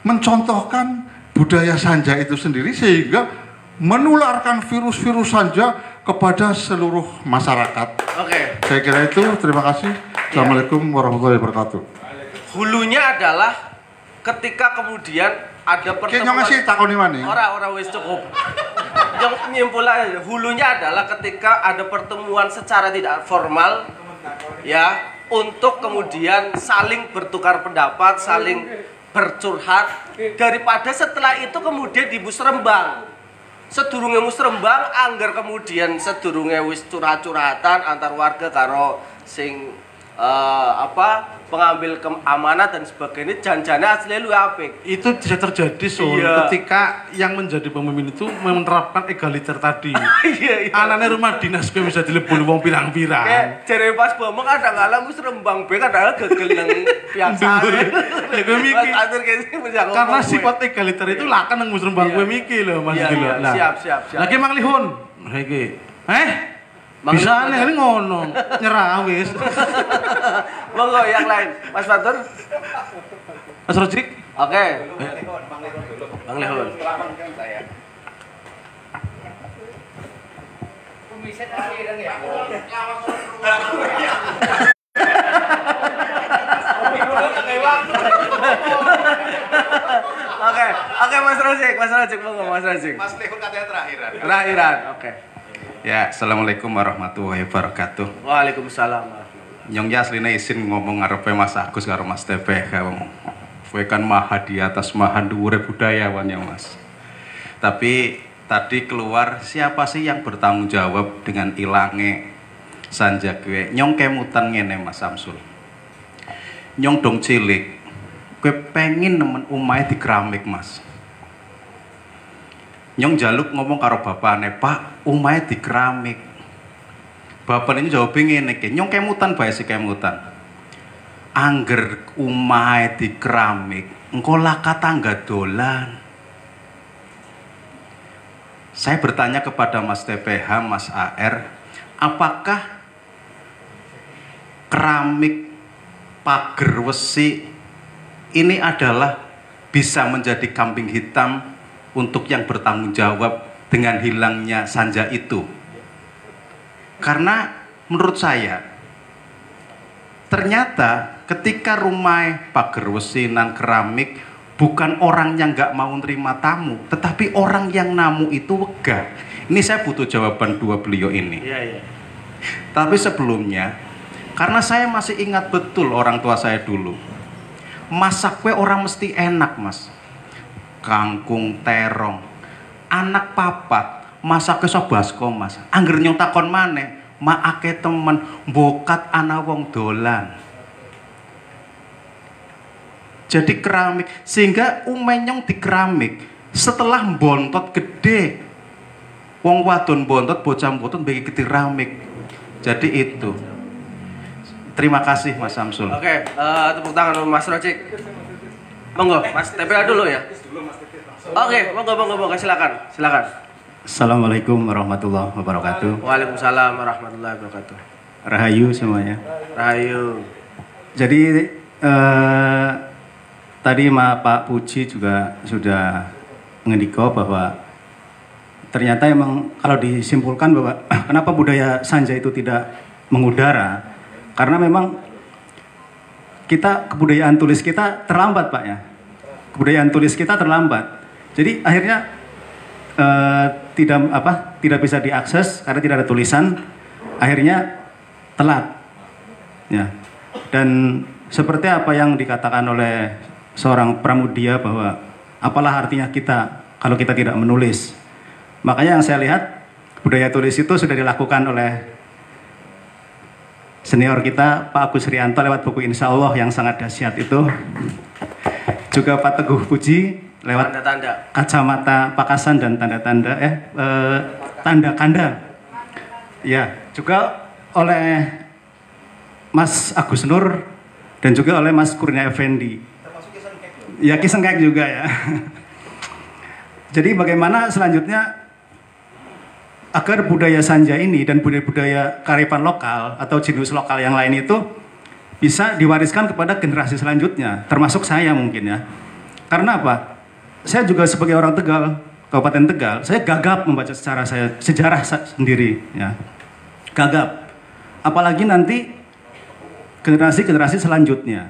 mencontohkan budaya sanja itu sendiri sehingga menularkan virus-virus sanja kepada seluruh masyarakat. Oke. Saya kira itu. Terima kasih. Assalamualaikum warahmatullahi wabarakatuh. Hulunya adalah ketika kemudian ada pertemuan. Kayaknya takoni mana? Orang wis cukup. Yang nyimpulnya hulunya adalah ketika ada pertemuan secara tidak formal ya untuk kemudian saling bertukar pendapat, saling bercurhat daripada setelah itu kemudian di musrembang. Sedurunge musrembang anggar kemudian sedurunge wis curhat-curhatan antar warga karo sing pengambil amanat dan sebagainya janjane asli lu apik. Itu bisa terjadi ketika yang menjadi pemimpin itu menerapkan egaliter tadi. Anane rumah dinas gue bisa dilebur wong pirang-pirang. Jare pas bomong kadang-kadang mus rembang be kadang gegel nang biasa. Ya gue mikir. Karena sifat egaliter itu lah kan nang mus rembang gue mikir loh Mas iki lho. Siap. Lagi Mang Lihun. Iki. Bisa nih ngono, nyerah wis. Monggo yang lain, Mas Fatur. Mas Rojik. Oke. Bang Lehon. Oke, Mas Rojik, monggo Mas Rojik. Mas Lehun katanya terakhiran. Terakhiran, oke. Ya, assalamualaikum warahmatullahi wabarakatuh. Waalaikumsalam. Nyong ya aslinya izin ngomong ngarepe Mas Agus karo Mas TPH. Kowe kan maha di atas maha dhuwure budayawan ya Mas. Tapi tadi keluar siapa sih yang bertanggung jawab dengan ilange sanja kowe? Nyong kemutan ngene Mas Samsul. Nyong dong cilik, kowe pengen nemen omahe di keramik Mas. Nyong jaluk ngomong karo bapakne, Pak, omahe di keramik. Bapak ini jawab ngene iki, nyong kemutan bae si kemutan. Angger omahe di keramik, engko laka tangga dolan. Saya bertanya kepada Mas TPH, Mas AR, apakah keramik pager wesi ini adalah bisa menjadi kambing hitam untuk yang bertanggung jawab dengan hilangnya sanja itu? Karena menurut saya ternyata ketika rumah pager wesi nan keramik bukan orang yang nggak mau nerima tamu, tetapi orang yang namu itu wegah. Ini saya butuh jawaban dua beliau ini. Iya. Tapi sebelumnya, karena saya masih ingat betul orang tua saya dulu, masak kue orang mesti enak Mas. Kangkung terong, anak papat, masake sobasko Mas. Angger nyong takon maneh, maake temen bokat ana wong dolan. Jadi keramik, sehingga umenyong di keramik setelah bontot gede, wong wadon bontot, bocah bontot bagi keramik. Jadi itu. Terima kasih Mas Samsul. Oke, tepuk tangan Mas Rojik. Monggo, Mas TPA dulu ya. Oke, monggo, silakan. Assalamualaikum warahmatullahi wabarakatuh. Waalaikumsalam warahmatullahi wabarakatuh. Rahayu semuanya. Rahayu. Jadi tadi Pak Puji juga sudah ngendiko bahwa ternyata emang kalau disimpulkan bahwa kenapa budaya sanja itu tidak mengudara, karena memang kebudayaan tulis kita terlambat Pak ya. Kebudayaan tulis kita terlambat. Jadi akhirnya tidak bisa diakses karena tidak ada tulisan. Akhirnya telat. Ya. Dan seperti apa yang dikatakan oleh seorang pramudia bahwa apalah artinya kita kalau kita tidak menulis. Makanya yang saya lihat budaya tulis itu sudah dilakukan oleh senior kita Pak Agus Rianto lewat buku Insya Allah yang sangat dahsyat itu. Juga Pak Teguh Puji lewat tanda-tanda kacamata pakasan dan tanda-tanda tanda kanda. Ya, juga oleh Mas Agus Nur dan juga oleh Mas Kurnia Effendi. Ya, Kisengkek juga ya. Jadi bagaimana selanjutnya agar budaya sanja ini dan budaya-budaya kearifan lokal atau jenius lokal yang lain itu bisa diwariskan kepada generasi selanjutnya, termasuk saya mungkin ya. Karena apa? Saya juga sebagai orang Tegal, Kabupaten Tegal, saya gagap membaca sejarah sendiri ya. Gagap. Apalagi nanti generasi-generasi selanjutnya.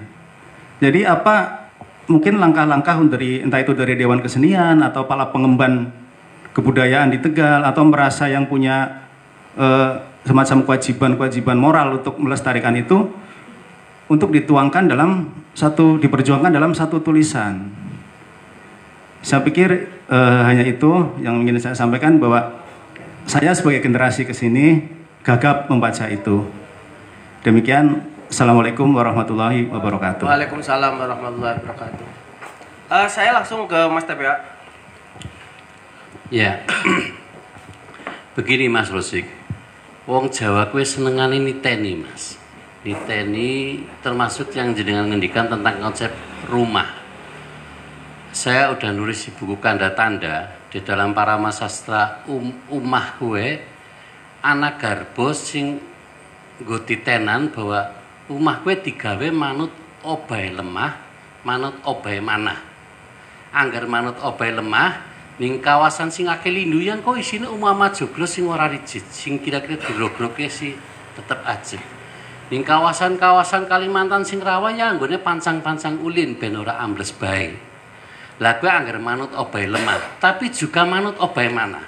Jadi apa mungkin langkah-langkah entah itu dari Dewan Kesenian atau para pengemban kebudayaan di Tegal atau merasa yang punya semacam kewajiban moral untuk melestarikan itu untuk diperjuangkan dalam satu tulisan. Saya pikir hanya itu yang ingin saya sampaikan, bahwa saya sebagai generasi kesini gagap membaca itu. Demikian, Assalamualaikum warahmatullahi wabarakatuh. Waalaikumsalam warahmatullahi wabarakatuh. Saya langsung ke Mas TPA. Ya, begini Mas Rosik, wong Jawa kue senengane niteni Mas. Niteni termasuk yang jenengan ngendikan tentang konsep rumah. Saya udah nulis di buku Kanda Tanda, di dalam Parama Sastra Umah kue anak garbo sing nggo titenan bahwa omah kowe digawe manut obahe lemah, manut obahe manah. Angger manut obahe lemah ning kawasan sing akeh linduyan kok isine umpama joglo sing ora rigid, sing kira-kira dirogroke sih tetep ajeg. Ning kawasan-kawasan Kalimantan sing rawan ya anggone pancang-pancang ulin ben ora ambles bae. Lah kowe angger manut obahe lemah, tapi juga manut obahe manah.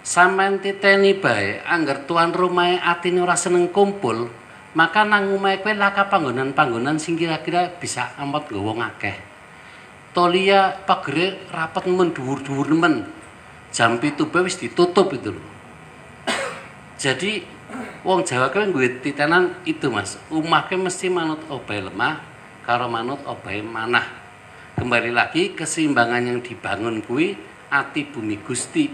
Sampeyan titeni bae angger tuan rumahe atine ora seneng kumpul, maka nang omahe kowe laka panggonan-panggonan sing kira-kira bisa amot nggo wong akeh. Tolia pagere rapet men dhuwur-dhuwur nemen. Jam 7 bae wis ditutup itu lho. Jadi wong Jawa kuwi duwe titenan itu Mas. Omahke mesti manut obahe lemah karo manut obahe manah. Kembali lagi keseimbangan yang dibangun kuwi ati bumi Gusti.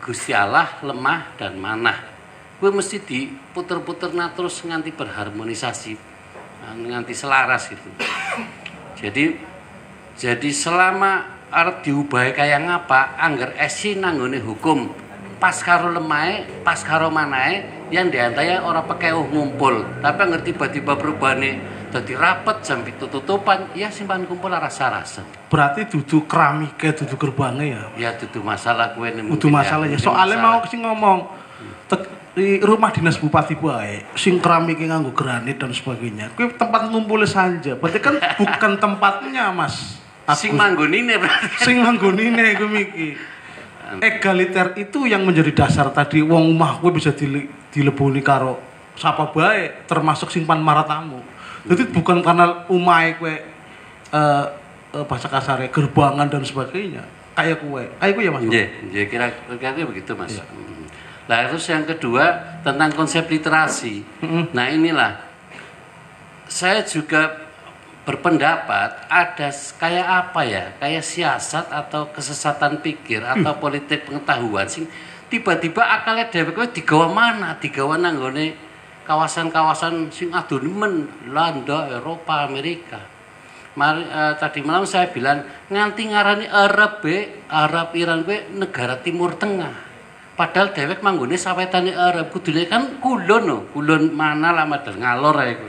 Gusti Allah lemah dan manah. Kuwi mesti diputer-puter terus nganti berharmonisasi. Nganti selaras itu. Jadi selama arep diubahi kaya ngapa angger esi nanggone hukum pas karo lemahe, pas karo manahe yang diantaya ora pekeuh ngumpul. Tapi angger tiba-tiba perubahane dadi rapet jam tutupan, ya simpan kumpul rasa-rasa. Berarti dudu keramike, dudu gerbange ya. Ya dudu masalah kowe nemu. Dudu masalah ya. Soale mau sing ngomong di rumah dinas bupati bae sing keramike nganggo granit dan sebagainya. Kuwi tempat ngumpulnya Sanja. Berarti kan bukan tempatnya, Mas. Sing manggonine berarti. Sing manggonine kuwi iki. Egaliter itu yang menjadi dasar tadi wong omah kuwi bisa dileboni karo sapa bae termasuk simpan maratamu. Jadi bukan karena omahe kowe bahasa kasarnya gerbangan dan sebagainya. Kayak kowe ya Mas. Nggih, kira-kira begitu Mas. Ya. Nah, terus yang kedua tentang konsep literasi. Nah, inilah saya juga berpendapat ada kayak apa ya, kayak siasat atau kesesatan pikir atau politik pengetahuan sing tiba-tiba akalnya dheweke digawa mana, digawa nang nggone kawasan-kawasan sing adonemen Landa, Eropa, Amerika. Tadi malam saya bilang nganti ngarani Arab Iran kuwi negara Timur Tengah. Padahal dhewek manggone sawetane Arab kudune kan kulon mana lah madal ngalor ae iku.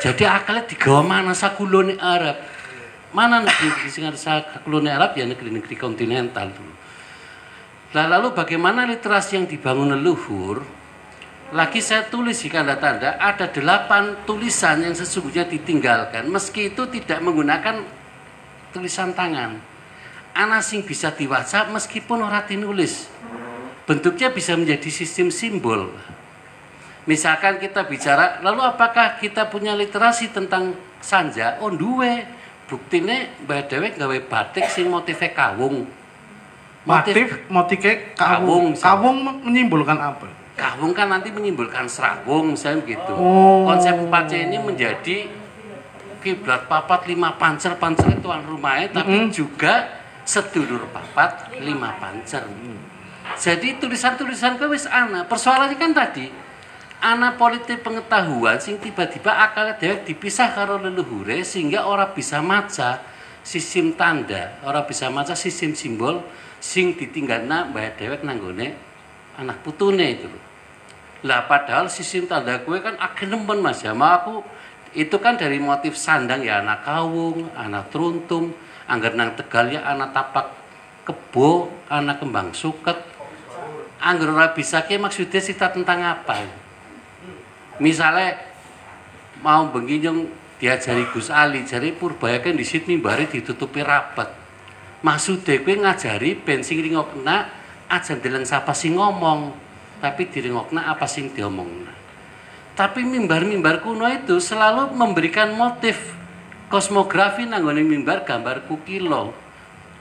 Jadi akalnya digawa mana sakulone Arab. Mana negeri sing sakulone Arab ya negeri-negeri kontinental dulu. Nah, lalu bagaimana literasi yang dibangun leluhur? Lagi saya tulis di tanda-tanda ada 8 tulisan yang sesungguhnya ditinggalkan meski itu tidak menggunakan tulisan tangan. Ana sing bisa diwaca meskipun ora tinulis. Bentuknya bisa menjadi sistem simbol. Misalkan kita bicara, lalu apakah kita punya literasi tentang Sanja? Oh duwe. Buktine Mbah Dewek gawe batik sing motifnya kawung. Motifnya kawung. Kawung menyimbolkan apa? Kawung kan nanti menyimbolkan serawung, misalnya begitu. Oh. Konsep 4C ini menjadi kiblat papat 5 pancer tuan rumahnya, tapi juga sedulur papat 5 pancer. Jadi tulisan-tulisan kowe wis ana. Persoalannya kan tadi ana politik pengetahuan sing tiba-tiba akalnya dhewek dipisah karo leluhure sehingga orang bisa maca sistem tanda, orang bisa maca sistem simbol sing ditinggalna mbah dhewek nanggone anak putune itu. Lah padahal sistem tanda kowe kan akeh nemen Mas ya. Aku itu kan dari motif sandang ya anak kawung, anak truntung, angger nang Tegal ya anak tapak kebo, anak kembang suket. Angger ora bisa ki maksudnya cerita tentang apa? Misalnya mau bengi nyong diajari Gus Ali, jari Purbaya kan di sini mimbare ditutupi rapat. Maksudnya kowe ngajari ben sing ringokna aja ndeleng sapa sing ngomong, tapi diringokna apa sing diomongna. Tapi mimbar-mimbar kuno itu selalu memberikan motif kosmografi nanggone mimbar gambar kukilo.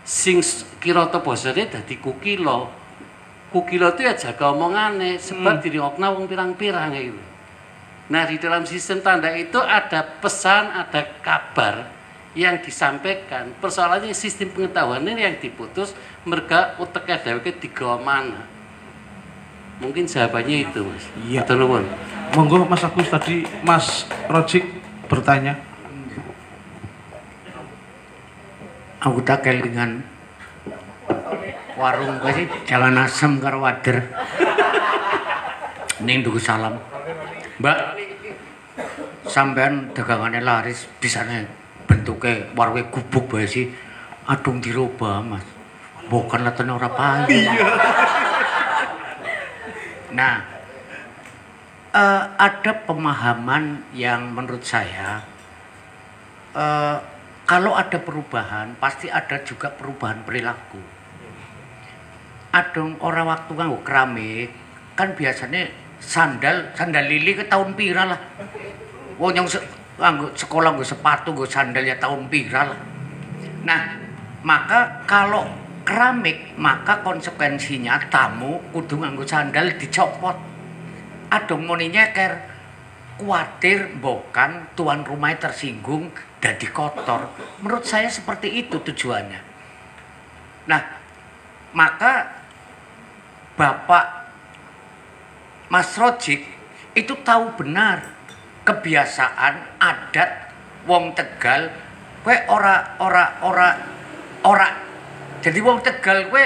Sing kirata basane dadi kukilo. Kukilo itu ya jaga omongane sebab diringokna wong pirang-pirang itu. Nah, di dalam sistem tanda itu ada pesan, ada kabar yang disampaikan. Persoalannya sistem pengetahuan ini yang diputus merga uteknya dheweke digawa mana. Mungkin jawabannya itu, Mas. Iya. Nuwun. Monggo Mas Agus tadi Mas Rojik bertanya. Aku tak kelingan warung sih jalan asem karo wader. ning duku salam. Mbak, sampean dagangane laris bisane bentuke warung gubuk bae sih. Adung dirubah, Mas. Bukan latene ora payu. Iya. Nah, ada pemahaman yang menurut saya kalau ada perubahan pasti ada juga perubahan perilaku. Adong orang waktu nganggo keramik kan biasanya sandal lili ke tahun pira lah. Wong yang nganggo sekolah nggo sepatu nggo sandal ya tahun pira lah. Nah, maka kalau keramik maka konsekuensinya tamu kudu nganggo sandal dicopot. Adong moni nyeker kuatir bukan tuan rumah tersinggung jadi kotor. Menurut saya seperti itu tujuannya. Nah, maka Bapak Mas Rojik itu tahu benar kebiasaan adat wong Tegal. Kowe ora. Jadi wong Tegal kowe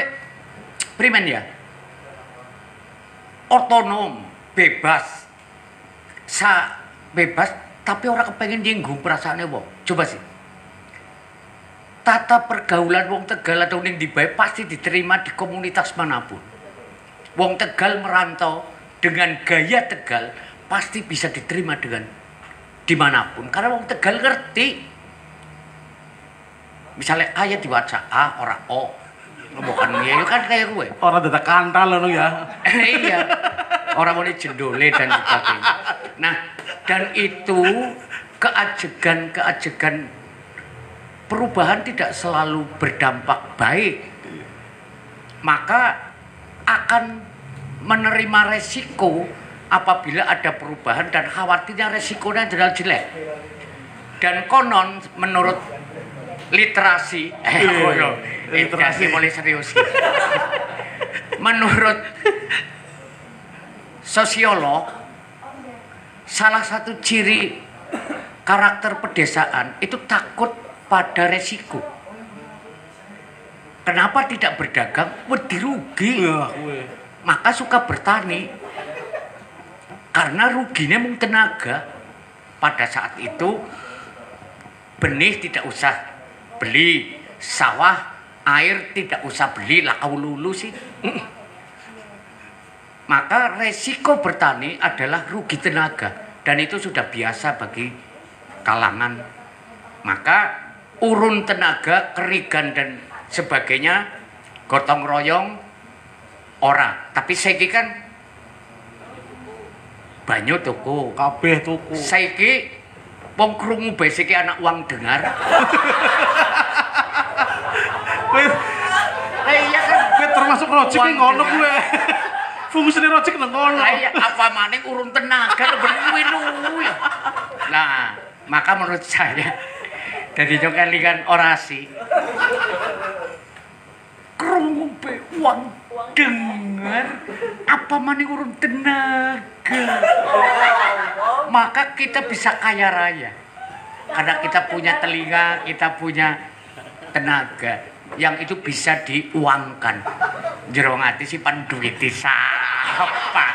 primen ya? Otonom, bebas. Bebas tapi orang kepengen nyinggung perasaannya wong. Coba sih. Tata pergaulan wong Tegal atau ning di bae pasti diterima di komunitas manapun. Wong Tegal merantau dengan gaya Tegal pasti bisa diterima dengan dimanapun. Karena wong Tegal ngerti. Misalnya ayat diwaca A orang O. Bukan ya kan kayak gue. Orang dadak kantal loh ya. Iya. Orang mau jendole dan sebagainya. Nah, dan itu keajegan perubahan tidak selalu berdampak baik. Maka akan menerima resiko apabila ada perubahan dan khawatirnya resikonya adalah jelek. Dan konon menurut literasi literasi mulai serius. Menurut sosiolog, salah satu ciri karakter pedesaan itu takut pada resiko. Kenapa tidak berdagang? Wedi rugi. Maka suka bertani. Karena ruginya mung tenaga. Pada saat itu benih tidak usah beli, sawah, air tidak usah beli, lah kau lulu sih. Maka resiko bertani adalah rugi tenaga dan itu sudah biasa bagi kalangan. Maka urun tenaga, kerigan dan sebagainya gotong royong ora. Tapi saiki kan banyu tuku, kabeh tuku. Saiki wong krungu besike anak uang dengar. Iya kan, kowe termasuk Rojik ki ngono kowe. Fungsine Rojik nang ngono. Iya, apa maning urun tenaga luwi-luwi. Nah, maka menurut saya dari kalian orasi krungu be uang dengar apa maning urun tenaga. Maka kita bisa kaya raya karena kita punya telinga, kita punya tenaga yang itu bisa diuangkan. Jero ati simpan duit di sapa.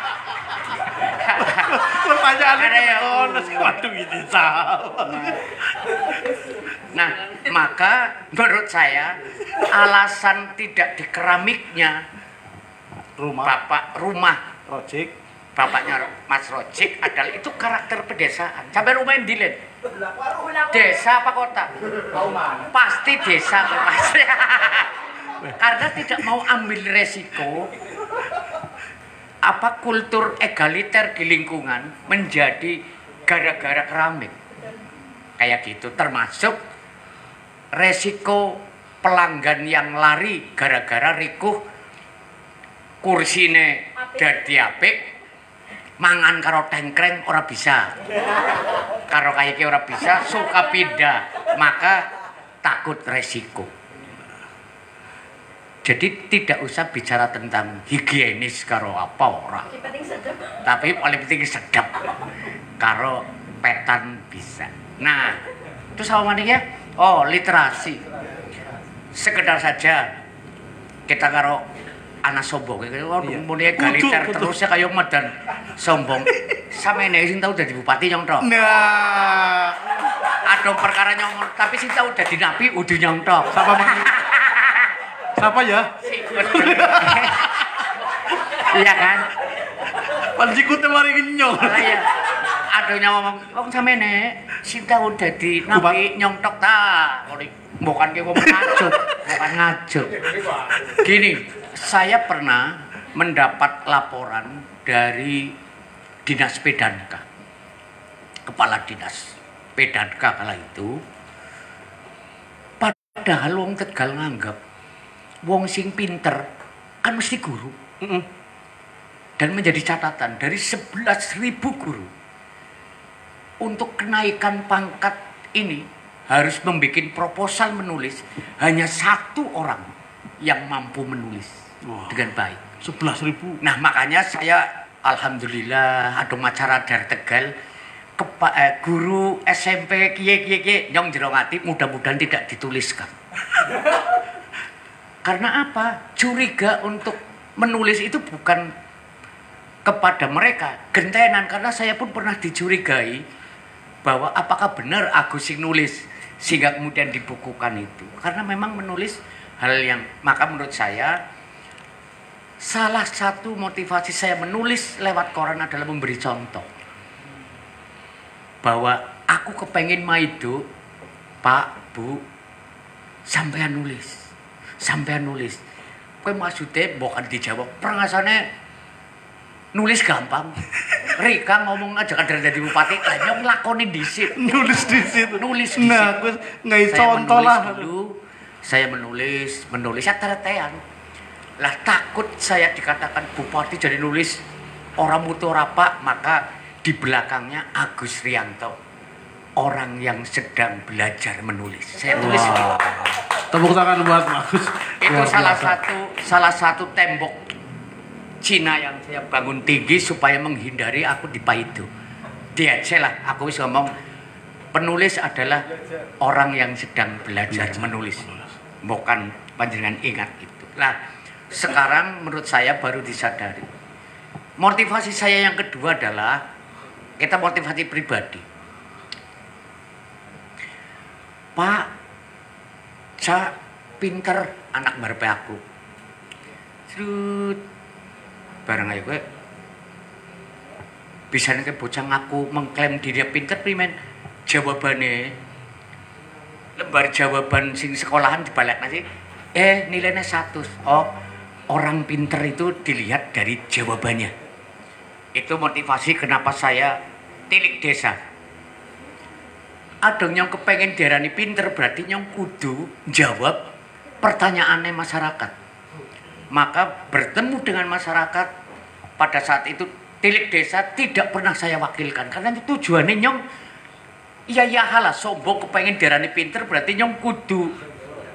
Pertanyaannya ngono sih duit di sapa. Nah, maka menurut saya alasan tidak di keramiknya rumah Rojik, bapaknya Mas Rojik adalah itu karakter pedesaan. Sampai rumah yang dilen. Desa apa kota? Pasti desa Mas. Karena tidak mau ambil resiko apa kultur egaliter di lingkungan menjadi gara-gara keramik. Kayak gitu termasuk resiko pelanggan yang lari gara-gara rikuh kursine dadi apik mangan karo tengkreng ora bisa. Karo kaya iki ora bisa, suka pindah, maka takut resiko. Jadi tidak usah bicara tentang higienis karo apa ora. Tapi paling penting sedap. Karo petan bisa. Nah, itu sama maning ya. Oh, literasi. Sekedar saja kita karo anak sombong mulai galiter terusnya kayak medan sombong samene sing tau dadi bupati nyongtok. Nah, ada perkara nyong tapi sing tau dadi nabi udah nyongtok. Siapa ya? Iya kan? Panjikute mari nyong. Iya. Ada ngomong, "Wong samene sing tau dadi nabi nyongtok ta." Bukan kayak ngomong ngacut, bukan ngacut. Gini, saya pernah mendapat laporan dari Dinas Pedanka, Kepala Dinas Pedanka kala itu, padahal wong Tegal nganggap wong sing pinter kan mesti guru. Dan menjadi catatan dari 11.000 guru untuk kenaikan pangkat ini harus membuat proposal menulis hanya 1 orang yang mampu menulis dengan baik. 11.000. Nah makanya saya alhamdulillah ada macara dari Tegal guru SMP kiye nyong jero ati mudah-mudahan tidak dituliskan. Karena apa? Curiga untuk menulis itu bukan kepada mereka, gentenan, karena saya pun pernah dicurigai bahwa apakah benar Agus sing nulis sehingga kemudian dibukukan itu. Karena memang menulis hal yang, maka menurut saya salah satu motivasi saya menulis lewat koran adalah memberi contoh bahwa aku kepengen maido, Pak, Bu, sampean nulis. Kowe maksudnya bukan dijawab, prangasane nulis gampang. Rika ngomong aja kan dari bupati, lah nyong lakoni disit. Nulis disit. Nah, gue nggak contoh lah. Saya menulis ya teretean. Lah takut saya dikatakan bupati jadi nulis orang mutu apa, maka di belakangnya Agus Rianto, orang yang sedang belajar menulis. Saya tulis itu. Tepuk tangan buat Agus. Itu salah satu tembok Cina yang saya bangun tinggi supaya menghindari aku di Paido. Dia aja lah, aku bisa ngomong penulis adalah orang yang sedang belajar menulis. Bukan panjenengan ingat itu. Nah, sekarang menurut saya baru disadari. Motivasi saya yang kedua adalah kita motivasi pribadi. Pak, saya pinter anak barepe aku. Serut barang aja gue bisa nih bocah ngaku mengklaim diri pinter primen jawabannya lembar jawaban sing sekolahan dibalik nasi nilainya 100. Oh, orang pinter itu dilihat dari jawabannya. Itu motivasi kenapa saya tilik desa. Ada yang kepengen diarani pinter berarti yang kudu jawab pertanyaannya masyarakat. Maka bertemu dengan masyarakat pada saat itu tilik desa tidak pernah saya wakilkan karena itu tujuannya nyong iya halah sombong kepengen diarani pinter berarti nyong kudu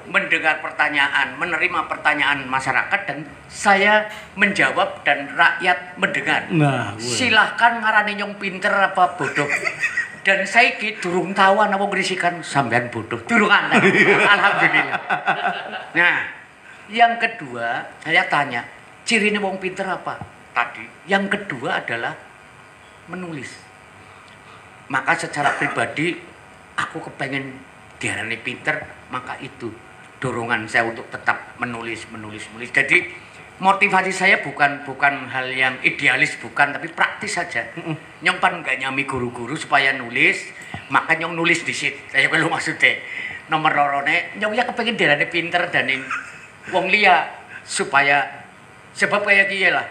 mendengar pertanyaan, menerima pertanyaan masyarakat dan saya menjawab dan rakyat mendengar. Nah, silahkan ngarani nyong pinter apa bodoh. Dan saya durung tahu apa ngrisikan sampean bodoh. Durung ana. Alhamdulillah. Nah, yang kedua, saya tanya, cirinya wong pinter apa? Tadi. Yang kedua adalah menulis. Maka secara pribadi, aku kepengen diarani pinter, maka itu dorongan saya untuk tetap menulis. Jadi motivasi saya bukan hal yang idealis, bukan, tapi praktis saja. Nyong pan nggak nyami guru-guru supaya nulis, maka nyong nulis di situ. Saya perlu maksudnya. Nomor lorone, nyong ya kepengen diarani pinter dan yang wong liya supaya sebab kayak gini lah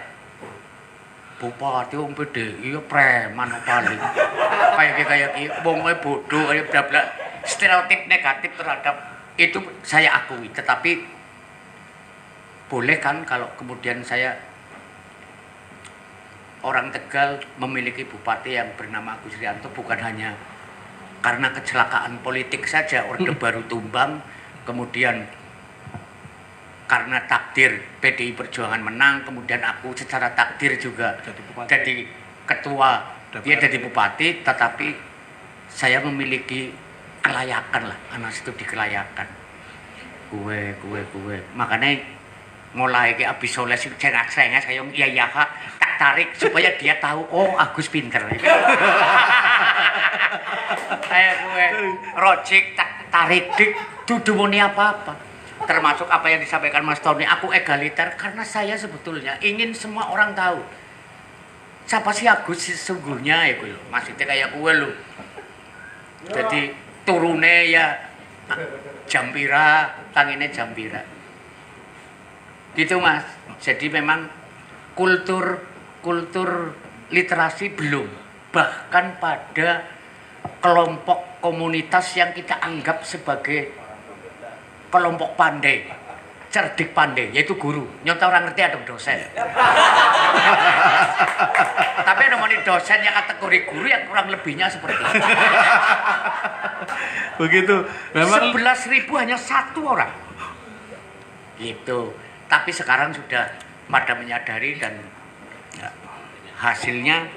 bupati wong PDI preman paling kayak wong bodoh kayak bla bla stereotip negatif terhadap itu saya akui, tetapi boleh kan kalau kemudian saya orang Tegal memiliki bupati yang bernama Agus Rianto bukan hanya karena kecelakaan politik saja, Orde Baru tumbang, kemudian karena takdir PDI Perjuangan menang, kemudian aku secara takdir juga jadi ketua, dia jadi bupati, tetapi saya memiliki kelayakan lah, anak itu dikelayakan. Gue. Makanya mulai ke Abi Soleh sing cengak-cengak saya iya tak tarik supaya dia tahu oh Agus pinter. Kayak gue rojik tak tarik dik dudu muni apa-apa. Termasuk apa yang disampaikan Mas Tony, aku egaliter karena saya sebetulnya ingin semua orang tahu siapa sih Agus sesungguhnya ya gue lho. Maksudnya kayak gue lho. Jadi turune ya Jampira, tangine Jampira. Gitu Mas. Jadi memang kultur literasi belum. Bahkan pada kelompok komunitas yang kita anggap sebagai kelompok pandai, cerdik pandai, yaitu guru. Nyontoh orang ngerti ada dosen. Tapi ada dosen yang kategori guru yang kurang lebihnya seperti itu. Begitu. Memang 11.000 hanya 1 orang. Gitu. Tapi sekarang sudah pada menyadari dan hasilnya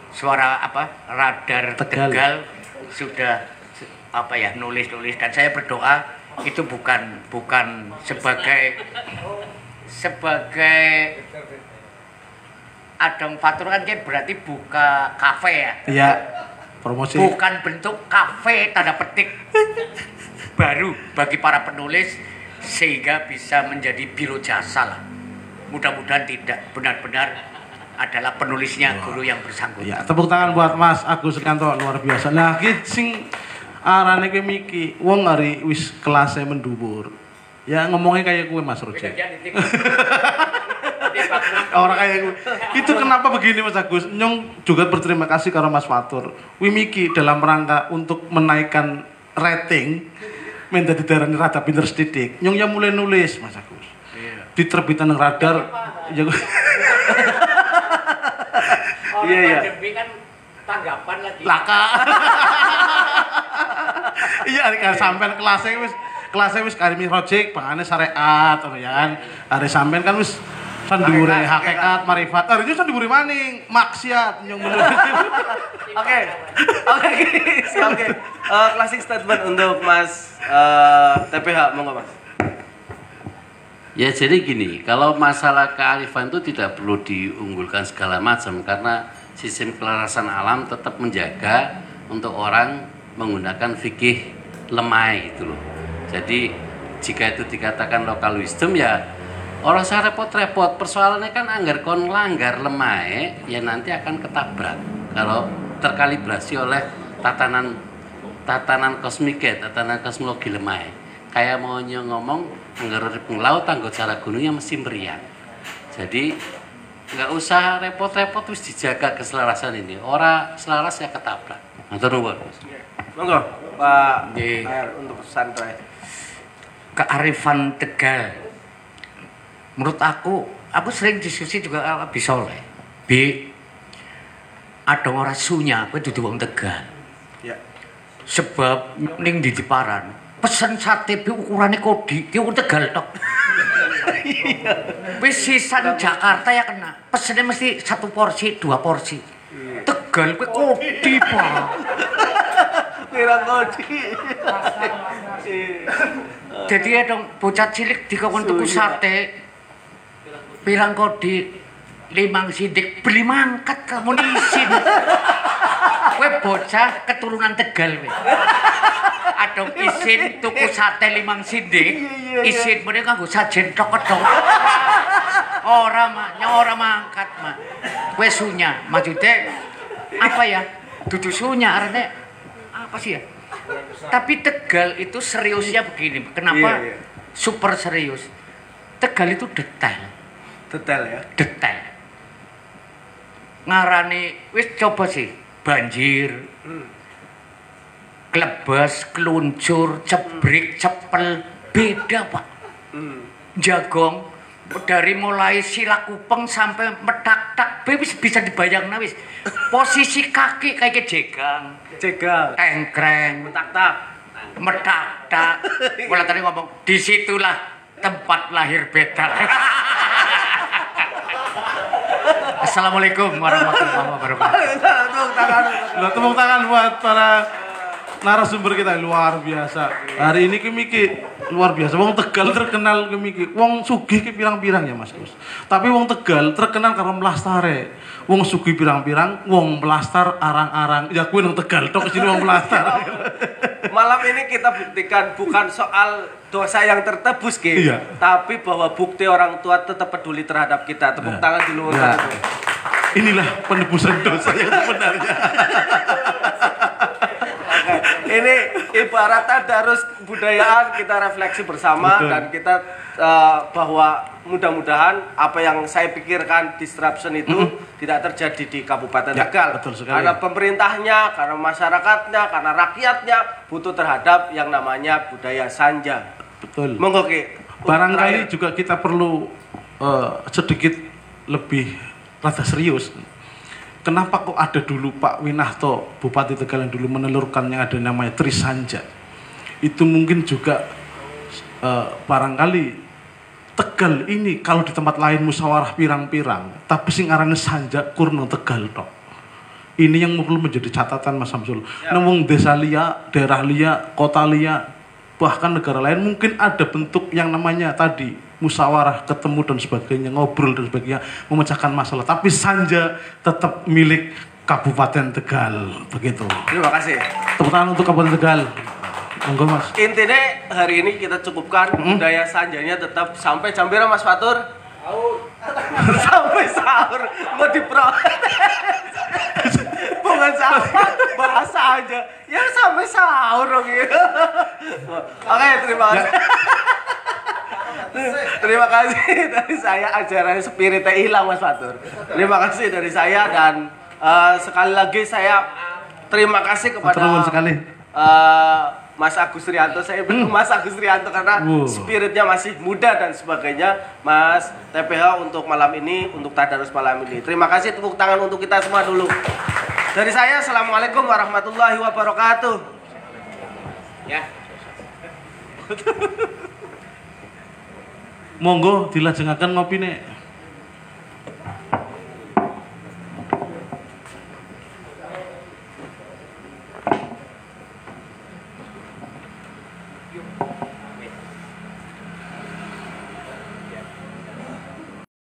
suara radar Tegal sudah nulis dan saya berdoa itu bukan sebagai Adong Fatur kan berarti buka kafe ya. Iya. Promosi. Bukan bentuk kafe tanda petik baru bagi para penulis sehingga bisa menjadi biro jasa lah. Mudah-mudahan tidak, benar-benar adalah penulisnya guru yang bersangkutan. Ya, tepuk tangan buat Mas Agus Rianto, luar biasa. Nah, sing arane kowe miki wong hari wis kelasnya mendhuwur. Ya ngomongnya kayak gue Mas Roji. Orang kayak gue. Itu kenapa begini Mas Agus? Nyong juga berterima kasih karena Mas Fatur. Wimiki dalam rangka untuk menaikkan rating menjadi darani rada pinter sedidik. Nyong ya mulai nulis Mas Agus. Di terbitan radar ya. Iya. Kan tanggapan lagi. Laka. Iya, kan sampean kelasnya wis karimi project, bangane syariat ya kan. Are sampean kan wis sandure hakikat, marifat. Arene sandure maning, maksiat yang bener. Oke. Closing statement untuk Mas TPH, monggo Mas. Ya jadi gini, kalau masalah kearifan itu tidak perlu diunggulkan segala macam karena sistem kelarasan alam tetap menjaga untuk orang menggunakan fikih lemai itu loh. Jadi jika itu dikatakan local wisdom ya orang saya repot-repot, persoalannya kan anggar kon langgar lemai ya nanti akan ketabrak kalau terkalibrasi oleh tatanan kosmik, tatanan kosmologi lemai. Kayak mau ngomong anggar urip laut tanggo cara gunungnya mesti meriang. Jadi nggak usah repot-repot terus dijaga keselarasan ini. Orang selaras ya ketabrak. Matur nuwun. Monggo Pak Air untuk santai. Kearifan Tegal. Menurut aku sering diskusi juga Abi Soleh. Ada orang sunya aku dudu wong Tegal. Ya. Sebab ning di Paran pesen sate ukurannya kodi, dia Tegal tok. Wis sisan Jakarta ya kena. Pesennya mesti 1 porsi, 2 porsi. Tegal kowe kodi, Pak. Pirang kodi. Jadi ya dong bocah cilik dikon tuku sate. Pirang kodi 5 sidik beli mangkat kamu isin. Kowe bocah keturunan Tegal kowe. Adong isin tuku sate 5 sidik, isin mene kanggo sajen tok kedong. Ora mangkat mah. Kowe sunya, maksudnya apa ya? Dudu sunya artinya apa sih ya? Tapi Tegal itu seriusnya begini. Kenapa? Super serius. Tegal itu detail. Detail ya? Detail. Ngarani wis coba sih banjir. Klebas, keluncur, cebrik, cepel, beda Pak. Jagong dari mulai sila kupeng sampai metak-tak wis bisa dibayangna wis. Posisi kaki kayak jegang, tengkreng, metak-tak. Wala tadi ngomong, disitulah tempat lahir betal. Assalamualaikum warahmatullahi wabarakatuh. Tepuk tangan buat para narasumber kita luar biasa. Hari ini Miki luar biasa. Wong Tegal terkenal Miki. Wong sugih ki pirang-pirang ya Mas Gus. Tapi wong Tegal terkenal karena melastare. Wong sugih pirang-pirang, wong melastar arang-arang. Ya kuwi nang Tegal tok sini wong melastar. Malam ini kita buktikan bukan soal dosa yang tertebus Ki, tapi bahwa bukti orang tua tetap peduli terhadap kita. Tepuk tangan dulu. Inilah penebusan dosa yang sebenarnya. Ini ibarat tadarus kebudayaan, kita refleksi bersama. Betul. Dan kita bahwa mudah-mudahan apa yang saya pikirkan disruption itu tidak terjadi di Kabupaten Tegal. Karena pemerintahnya, karena masyarakatnya, karena rakyatnya butuh terhadap yang namanya budaya sanja. Betul. Monggo Ki. Barangkali juga kita perlu sedikit lebih rada serius. Kenapa kok ada dulu Pak Winahto, Bupati Tegal yang dulu menelurkan yang ada namanya Trisanja. Itu mungkin juga barangkali Tegal ini kalau di tempat lain musyawarah pirang-pirang, tapi sing arane Sanja kurno Tegal tok. Ini yang perlu menjadi catatan Mas Samsul. Nang desa liya, daerah liya, kota liya, bahkan negara lain mungkin ada bentuk yang namanya tadi musyawarah, ketemu dan sebagainya, ngobrol dan sebagainya, memecahkan masalah. Tapi Sanja tetap milik Kabupaten Tegal, begitu. Terima kasih. Tepuk tangan untuk Kabupaten Tegal. Monggo Mas. Intinya hari ini kita cukupkan budaya sanjanya tetap sampai jam berapa Mas Fatur? Sampai sahur mau diprotes. Bukan sampai bahasa aja. Ya sampai sahur gitu. Oke, terima kasih. Terima kasih dari saya, ajaran spiritnya hilang Mas Fatur. Terima kasih dari saya dan sekali lagi saya terima kasih kepada Mas Agus Rianto. Saya bilang Mas Agus Rianto karena spiritnya masih muda dan sebagainya. Mas TPH untuk malam ini, untuk tadarus malam ini. Terima kasih, tepuk tangan untuk kita semua dulu. Dari saya, Assalamualaikum warahmatullahi wabarakatuh. Ya. Monggo dilajengaken ngopine.